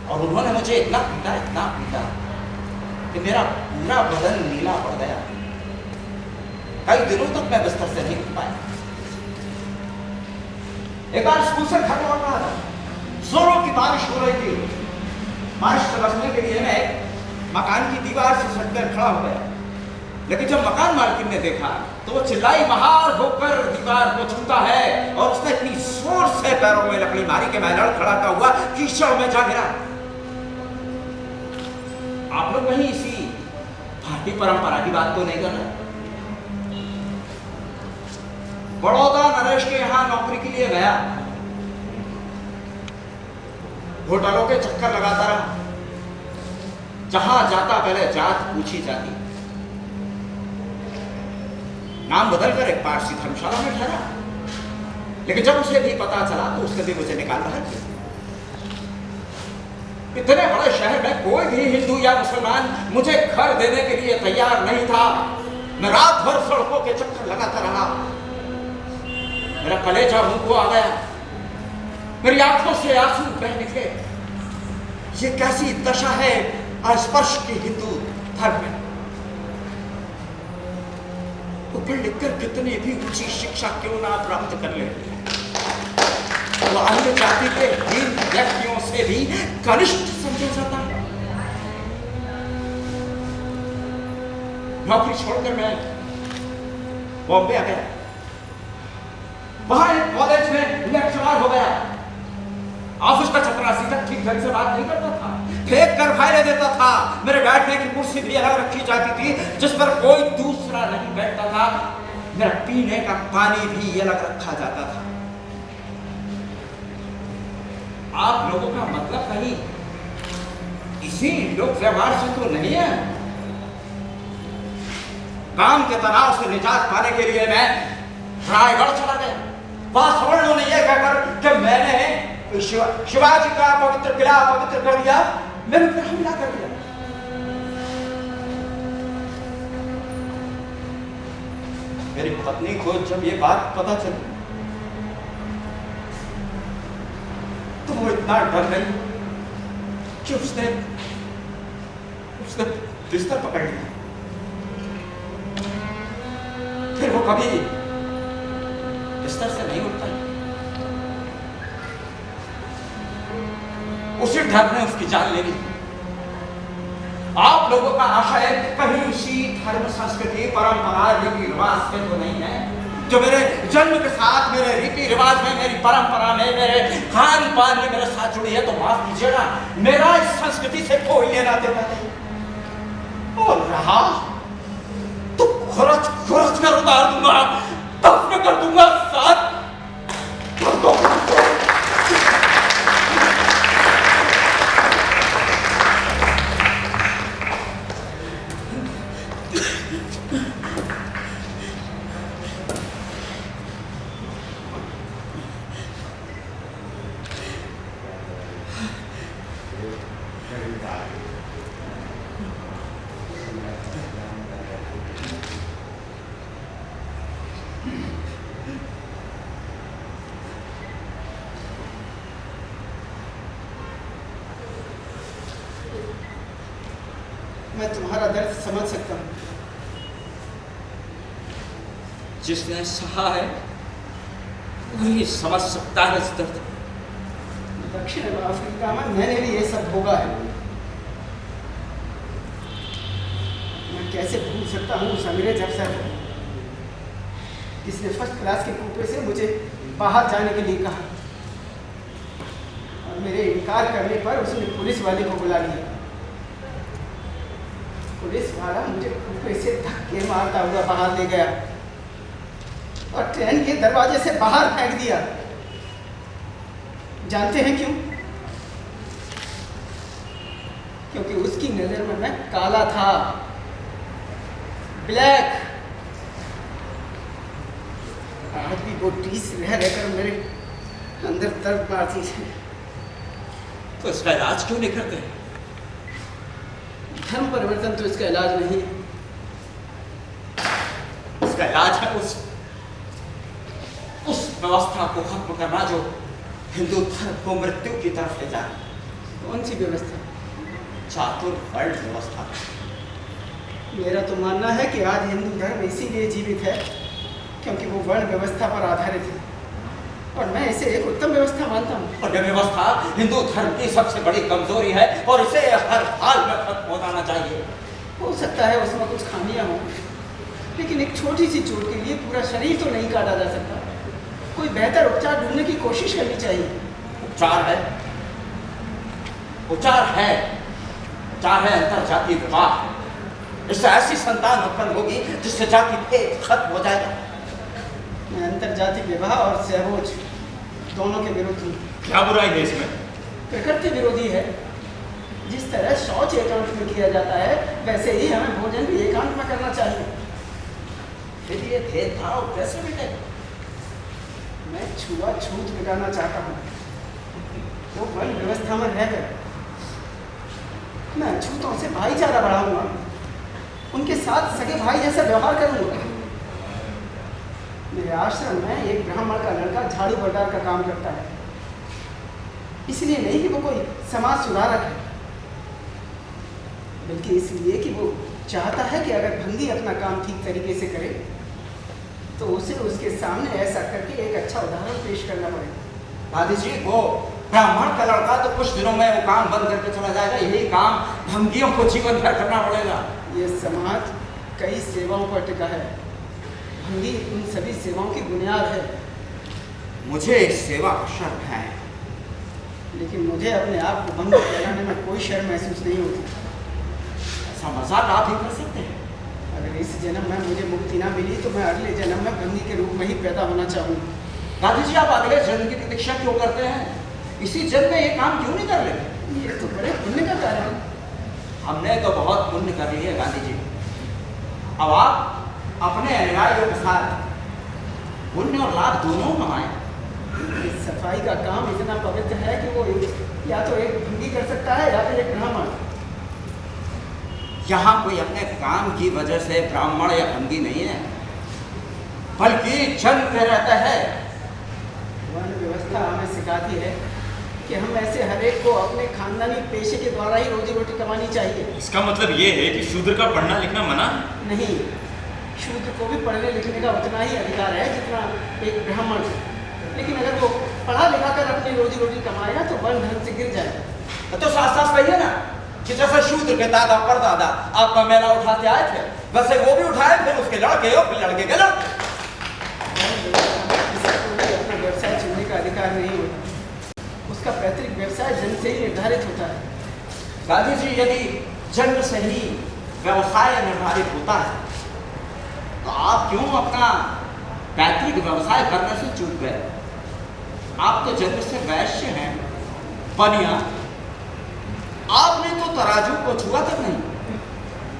और उन्होंने मुझे इतना पीटा कि मेरा पूरा बदन नीला पड़ गया। कई दिनों तक मैं बिस्तर से नहीं उठ पाया। एक बार स्कूल से घर लौट रहा था, जोरों की बारिश हो रही थी। बारिश से बचने के लिए मैं मकान की दीवार से सटकर खड़ा हो गया, लेकिन जब मकान मालकिन ने देखा तो वो चिल्लाई, महार होकर दीवार को छूता है, और उसने इतनी जोर से पैरों में लकड़ी मारी कि मैं लड़खड़ाता हुआ कीचड़ में जा गिरा। आप लोग कहीं इसी भारतीय परंपरा की बात तो नहीं कर रहे? बड़ौदा नरेश के यहां नौकरी के लिए गया, होटलों के चक्कर लगाता रहा, जहां जाता पहले जात पूछी जाती। नाम बदलकर एक पारसी धर्मशाला में ठहरा, लेकिन जब उसे भी पता चला तो उसने भी मुझे निकाल रहा था। इतने बड़े शहर में कोई भी हिंदू या मुसलमान मुझे घर देने के लिए तैयार नहीं था। मैं रात भर सड़कों के चक्कर लगाता रहा। मेरा कलेजा मुंह को आ गया, मेरी आंखों से आंसू बह निकले। ये कैसी दशा है अस्पृश्य की हिंदू धर्म में? ऊपर लिखकर कितनी भी ऊंची शिक्षा क्यों ना प्राप्त कर ले, वो अन्य जाति के हीन व्यक्तियों से भी कनिष्ठ समझा जाता है। नौकरी छोड़कर मैं बॉम्बे आ गया। वहां एक कॉलेज में लेक्चरर हो गया। ऑफिस का चपरासी तक ठीक ढंग से बात नहीं करता था, फेंक कर फायदे देता था। मेरे बैठने की कुर्सी भी अलग रखी जाती थी जिस पर कोई दूसरा नहीं बैठता था। मेरा पीने का पानी भी अलग रखा जाता था। आप लोगों का मतलब कहीं इसी लोक व्यवहार से तो नहीं है? काम के तनाव से निजात पाने के लिए मैं रायगढ़ चला गया। वहां सवर्णों ने यह कहकर कि मैंने शिवाजी का पवित्र किला पवित्र कर दिया, मैंने उन पर हमला कर दिया। मेरी पत्नी को जब ये बात पता चली तो वो इतना डर गई कि उसने बिस्तर पकड़ लिया। फिर वो कभी बिस्तर से नहीं उठ पाई। उसी डर ने उसकी जान ले ली। आप लोगों का आशय कहीं उसी धर्म संस्कृति परंपरा रीति रिवाज से तो नहीं है जो मेरे जन्म के साथ, मेरे रीति रिवाज में, मेरी परंपरा में, मेरे खान पान में मेरे साथ जुड़ी है। तो माफ कीजिएगा, मेरा इस संस्कृति से कोई लेना देना नहीं। और रहा तो खुरच खुरच कर उतार दूंगा, दफन कर दूंगा साथ। मैं तुम्हारा दर्द समझ सकता हूँ। जिसने सहा है वही समझ सकता है इस दर्द। दक्षिण अफ्रीका में मैंने भी ये सब भोगा है। मैं कैसे भूल सकता हूँ उस अंग्रेज अफसर को जिसने फर्स्ट क्लास के कूपे से मुझे बाहर जाने के लिए कहा और मेरे इनकार करने पर उसने पुलिस वाले को बुला लिया। पुलिस वाला मुझे कूपे से धक्के मारता हुआ बाहर ले गया और ट्रेन के दरवाजे से बाहर फेंक दिया। जानते हैं क्यों? क्योंकि उसकी नजर में मैं काला था, ब्लैक। आज भी वो टीस रह रहकर मेरे अंदर दर्द मारती है। तो इसका इलाज क्यों नहीं करते? धर्म परिवर्तन तो इसका इलाज नहीं है। इसका इलाज है उस व्यवस्था को खत्म करना जो हिंदू धर्म को मृत्यु की तरफ ले जाए। कौन सी व्यवस्था? चातुर्वर्ण व्यवस्था। मेरा तो मानना है कि आज हिंदू धर्म इसीलिए जीवित है क्योंकि वो वर्ण व्यवस्था पर आधारित है और मैं इसे एक उत्तम व्यवस्था मानता हूँ। और यह व्यवस्था हिंदू धर्म की सबसे बड़ी कमजोरी है और इसे हर हाल में खत्म हो जाना चाहिए। हो सकता है उसमें कुछ खामियां हों, लेकिन एक छोटी सी चोट के लिए पूरा शरीर तो नहीं काटा जा सकता। कोई बेहतर उपचार ढूंढने की कोशिश करनी चाहिए। उपचार है, उपचार है, उपचार है अंतरजातीय विवाह। इससे ऐसी संतान उत्पन्न होगी जिससे जाति भेद खत्म हो जाएगा। मैं अंतरजातीय विवाह और सहभोज दोनों के विरुद्ध हूँ। क्या बुराई है इसमें? प्रकृति विरोधी है। जिस तरह शौच एकांत में किया जाता है वैसे ही हमें भोजन भी एकांत में करना चाहिए। फिर ये भेदभाव कैसे मिटेगा? मैं छुआछूत मिटाना चाहता हूँ। वो वर्ण व्यवस्था में रहकर मैं अछूतों से भाईचारा बढ़ाऊंगा, उनके साथ सगे भाई जैसा व्यवहार करूंगा। मेरे आश्रम में एक ब्राह्मण का लड़का झाड़ू बरदार का काम करता है। इसलिए नहीं कि वो कोई समाज सुधारक है, बल्कि इसलिए कि वो चाहता है कि अगर भंगी अपना काम ठीक तरीके से करे तो उसे उसके सामने ऐसा करके एक अच्छा उदाहरण पेश करना पड़ेगा। दादी जी, वो ब्राह्मण का लड़का तो कुछ दिनों में वो काम बंद करके चला जाएगा। यही काम भंगियों को जीवन भर करना पड़ेगा। ये समाज कई सेवाओं पर टिका है। भंगी उन सभी सेवाओं की बुनियाद है। मुझे इस सेवा का शर्म है, लेकिन मुझे अपने आप को भंग फैलाने में कोई शर्म महसूस नहीं होती। ऐसा मजाक आप ही कर सकते हैं। अगर इस जन्म में मुझे मुक्ति ना मिली तो मैं अगले जन्म में भंगी के रूप में ही पैदा होना चाहूँगा। दादी जी, आप अगले जन्म की प्रतीक्षा क्यों करते हैं? इसी जन्म में ये काम क्यों नहीं कर लेते? ये तो बड़े पुण्य का कार्य है। हमने तो बहुत पुण्य कर लिया है गांधी जी। अब आप अपने अनुयायियों के साथ पुण्य और लाभ दोनों कमाएं। इस सफाई का काम इतना पवित्र है कि वो या तो एक भंगी कर सकता है या फिर एक ब्राह्मण। यहाँ कोई अपने काम की वजह से ब्राह्मण या भंगी नहीं है। बल्कि जन्म में रहता है। वर्ण व्यवस्था हमें सिखाती है कि हम ऐसे हर एक को अपने खानदानी पेशे के द्वारा ही रोजी रोटी कमानी चाहिए। इसका मतलब ये है कि शूद्र का पढ़ना लिखना मना? नहीं, शूद्र को भी पढ़ने लिखने का उतना ही अधिकार है जितना एक ब्राह्मण। लेकिन अगर वो पढ़ा लिखा कर अपनी रोजी रोटी कमाएगा तो वर्ण धर्म से गिर जाएगा। तो साथ साथ कहिए ना कि जैसे शूद्र के दादा परदादा आपका मेला उठाते आए थे, वैसे वो भी उठाए, फिर उसके लड़के और फिर लड़के के लड़के। अपना व्यवसाय चुनने का अधिकार नहीं होता, उसका पैतृक व्यवसाय जन्म से ही निर्धारित होता है। गांधी जी, यदि जन्म से ही व्यवसाय निर्धारित होता है तो आप क्यों अपना पैतृक व्यवसाय करने से चूक गए? आप तो जन्म से वैश्य हैं, बनिया। आपने तो तराजू को छुआ तक नहीं,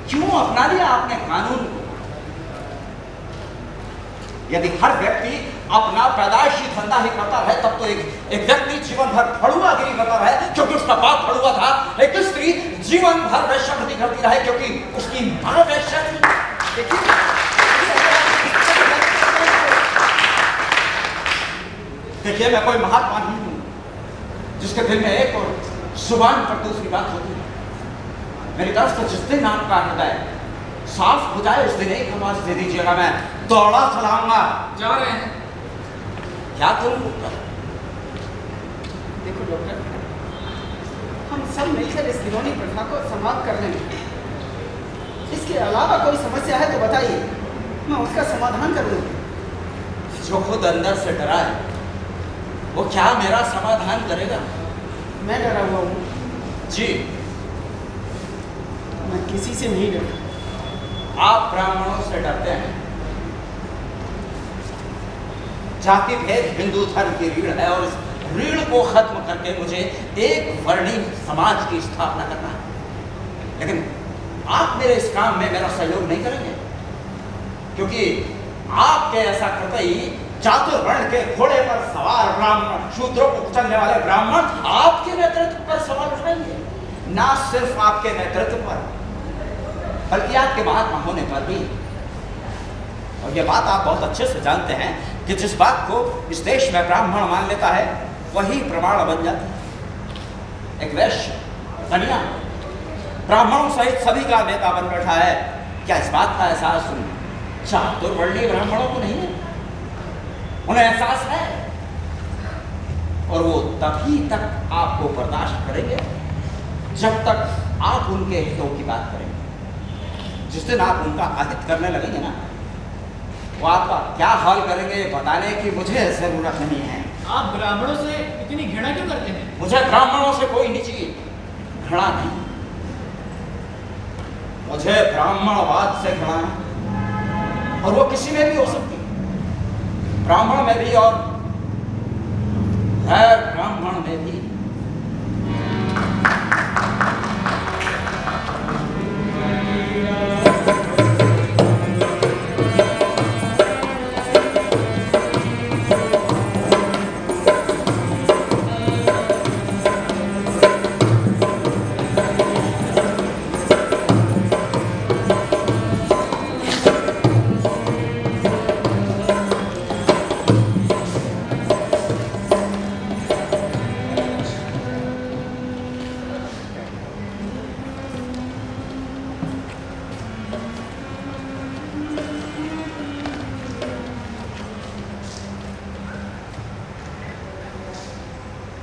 क्यों अपना लिया आपने कानून को? यदि हर व्यक्ति अपना पैदाइशी धंधा ही करता रहे तब तो एक व्यक्ति जीवन भर फड़ुआगिरी करता रहे क्योंकि उसका बाप फड़ुआ था। एक स्त्री जीवन भर वेश्यावृत्ति करती रहे क्योंकि उसकी मां वेश्या थी। देखिए, मैं कोई महात्मा नहीं हूं जिसके दिल में एक और जुबान पर दूसरी बात होती है। मेरी तरफ से जिस दिन आपका हृदय साफ हो जाए उस दिन एक आवाज दे दीजिएगा, मैं दौड़ा चलाऊंगा। जा रहे हैं। क्या करूं? देखो डॉक्टर, हम सब मिलकर इस घिनौनी प्रथा को समाप्त कर लेंगे। इसके अलावा कोई समस्या है तो बताइए, मैं उसका समाधान करूंगा। जो खुद अंदर से डरा है वो क्या मेरा समाधान करेगा? मैं डरा हुआ हूँ जी, मैं किसी से नहीं डरता। आप ब्राह्मणों से डरते हैं। जाति भेद हिंदू धर्म की रीढ़ है और इस रीढ़ को खत्म करके मुझे एक वर्णी समाज की स्थापना करना है। लेकिन आप मेरे इस काम में मेरा सहयोग नहीं करेंगे क्योंकि आपके ऐसा करते ही चातुर्वर्ण के घोड़े पर सवार ब्राह्मण, शूद्रों को कुचलने वाले ब्राह्मण आपके नेतृत्व पर सवाल उठाएंगे। ना सिर्फ आपके नेतृत्व पर बल्कि आपके महात्मा होने पर भी। और ये बात आप बहुत अच्छे से जानते हैं कि जिस बात को इस देश में ब्राह्मण मान लेता है वही प्रमाण बन जाता है। एक वैश्य, बनिया, ब्राह्मणों सहित सभी का नेता बन बैठा है। क्या इस बात का एहसास चातुर्वर्णीय ब्राह्मणों को नहीं है? उन्हें एहसास है और वो तभी तक आपको बर्दाश्त करेंगे जब तक आप उनके हितों की बात करेंगे। जिस दिन आप उनका अहित करने लगेंगे ना, वो आपका क्या हाल करेंगे बताने की मुझे जरूरत नहीं है। आप ब्राह्मणों से इतनी घृणा क्यों करते हैं? मुझे ब्राह्मणों से कोई निजी घृणा नहीं, मुझे ब्राह्मणवाद से घृणा है और वो किसी में भी हो सकती है, ब्राह्मण में भी और गैर ब्राह्मण में भी।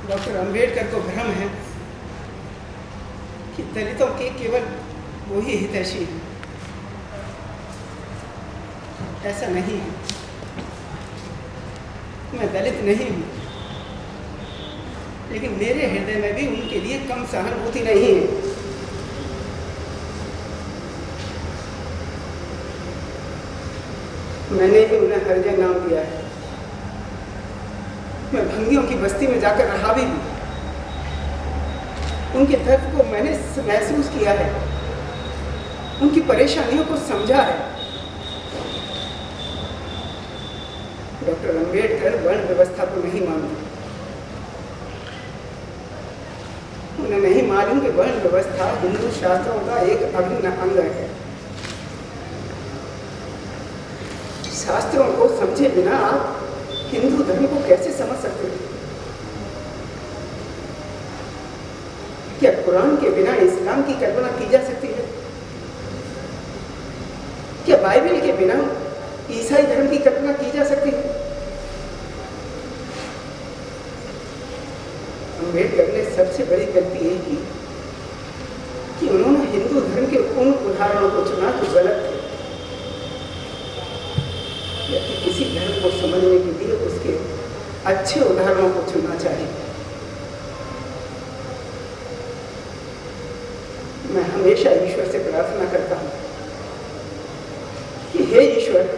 डॉक्टर अंबेडकर को भ्रम है कि दलितों के केवल वो ही हितैषी हैं। ऐसा नहीं है। मैं दलित नहीं हूँ, लेकिन मेरे हृदय में भी उनके लिए कम सहानुभूति नहीं है। मैंने भी उन्हें हरिजन नाम दिया है। मैं भंगियों की बस्ती में जाकर रहा भी हूँ। उनके दर्द को मैंने महसूस किया है, उनकी परेशानियों को समझा है। डॉक्टर अंबेडकर वर्ण व्यवस्था को नहीं मानते। उन्हें नहीं मालूम कि वर्ण व्यवस्था हिंदू शास्त्रों का एक अभिन्न अंग है। शास्त्रों को समझे बिना आप हिंदू धर्म को कैसे समझ सकते हैं? क्या कुरान के बिना इस्लाम की कल्पना की जा सकती है? क्या बाइबल के बिना ईसाई धर्म की कल्पना की जा सकती है? अम्बेडकर ने सबसे बड़ी गलती यही की कि उन्होंने हिंदू धर्म के उन उदाहरणों को चुना जो गलत थे। यदि किसी धर्म को समझने के लिए उसके अच्छे उदाहरणों को चुनना चाहिए। मैं हमेशा ईश्वर से प्रार्थना करता हूँ कि हे ईश्वर,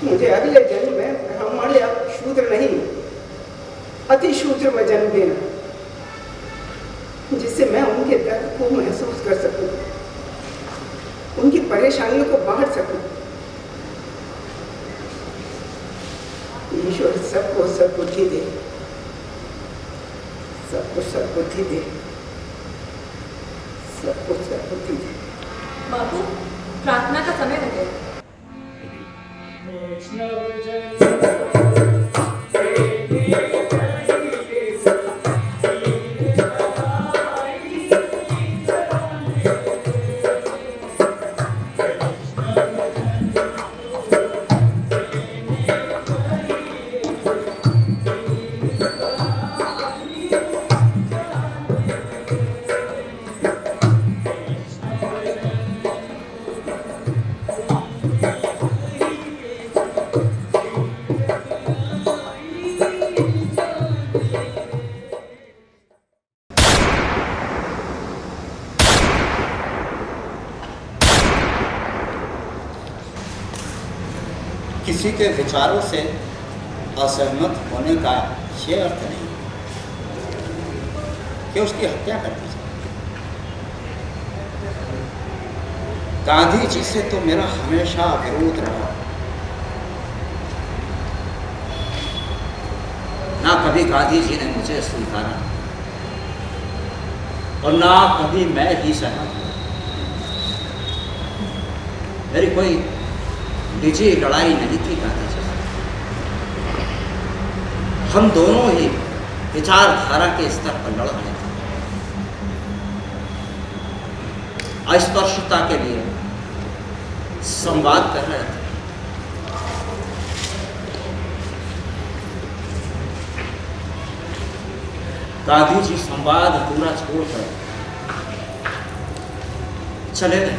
मुझे अगले जन्म में ब्राह्मण या शूद्र नहीं, अति शूद्र में जन्म देना, जिससे मैं उनके दर्द को महसूस कर सकूं, उनकी परेशानियों को बांट सकूं। ईश्वर सबको सद्बुद्धि दे, सबको सद्बुद्धि दे, सबको सद्बुद्धि दे। बाबू, प्रार्थना का समय हो गया। किसी के विचारों से असहमत होने का ये अर्थ नहीं कि उसकी हत्या कर दी जाए। गांधी जी से तो मेरा हमेशा विरोध रहा। ना कभी गांधी जी ने मुझे स्वीकारा और ना कभी मैं ही सहमत हुआ। मेरी कोई निजी लड़ाई नहीं थी गांधी जी से। हम दोनों ही विचारधारा के स्तर पर लड़ रहे थे। अस्पृश्यता के लिए संवाद कर रहे थे। गांधी जी संवाद पूरा छोड़कर चले गए।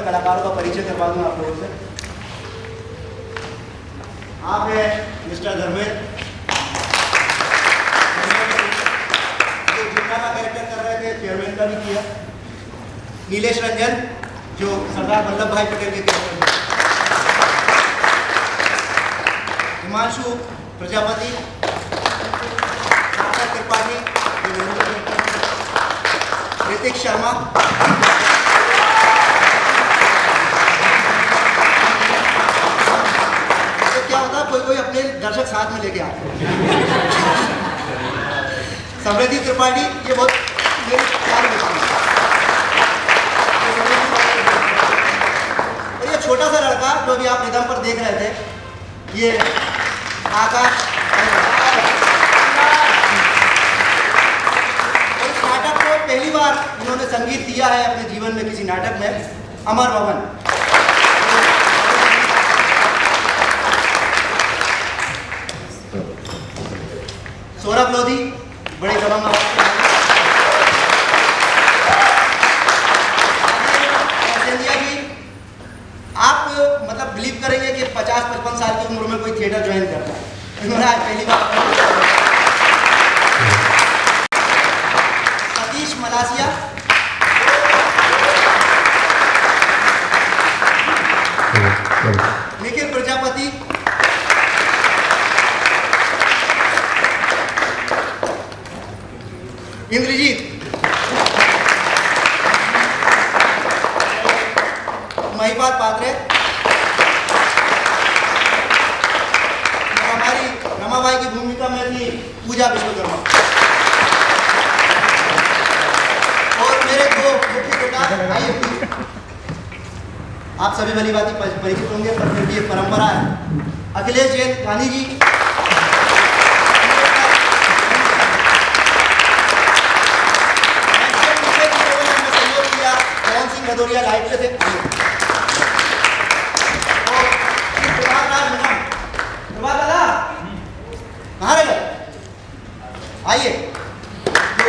कलाकारों का परिचय करवा दूं आप लोगों से। आप हैं मिस्टर धर्मेंद्र, जो जिन्ना का कैरेक्टर कर रहे थे, चेयरमैन का भी किया। नीलेश रंजन जो सरदार वल्लभ भाई पटेल के कैरेक्टर थे। हिमांशु प्रजापति, त्रिपाठी, ऋतिक शर्मा, कोई अपने दर्शक साथ में लेके आते हैं। समृद्धि त्रिपाठी, ये बहुत मेरी प्यारी बच्ची है। और ये छोटा सा लड़का जो अभी आप रिदम पर देख रहे थे, ये आकाश। और इस नाटक बार इन्होंने संगीत दिया है अपने जीवन में किसी नाटक में, अमर भवन। सौरभ लोधी बड़े दबंग आवाज के सिंधिया जी, आप मतलब बिलीव करेंगे कि 50-55 साल की उम्र में कोई थिएटर ज्वाइन करता है, इन्होंने आज पहली बार। सतीश मलासिया, निखिल प्रजापति, इंद्रजीत, महिपाल पात्रे, हमारी रमाबाई की भूमिका में थी पूजा विश्वकर्मा, और मेरे दो मुख्य प्रकार। आइए, आप सभी भली भांति परिचित होंगे, पर फिर भी एक परंपरा है। अखिलेश जैन गांधी जी, भदौरिया लाइट पे थे, और प्रभात दादा कहाँ रह गए? आइए, तो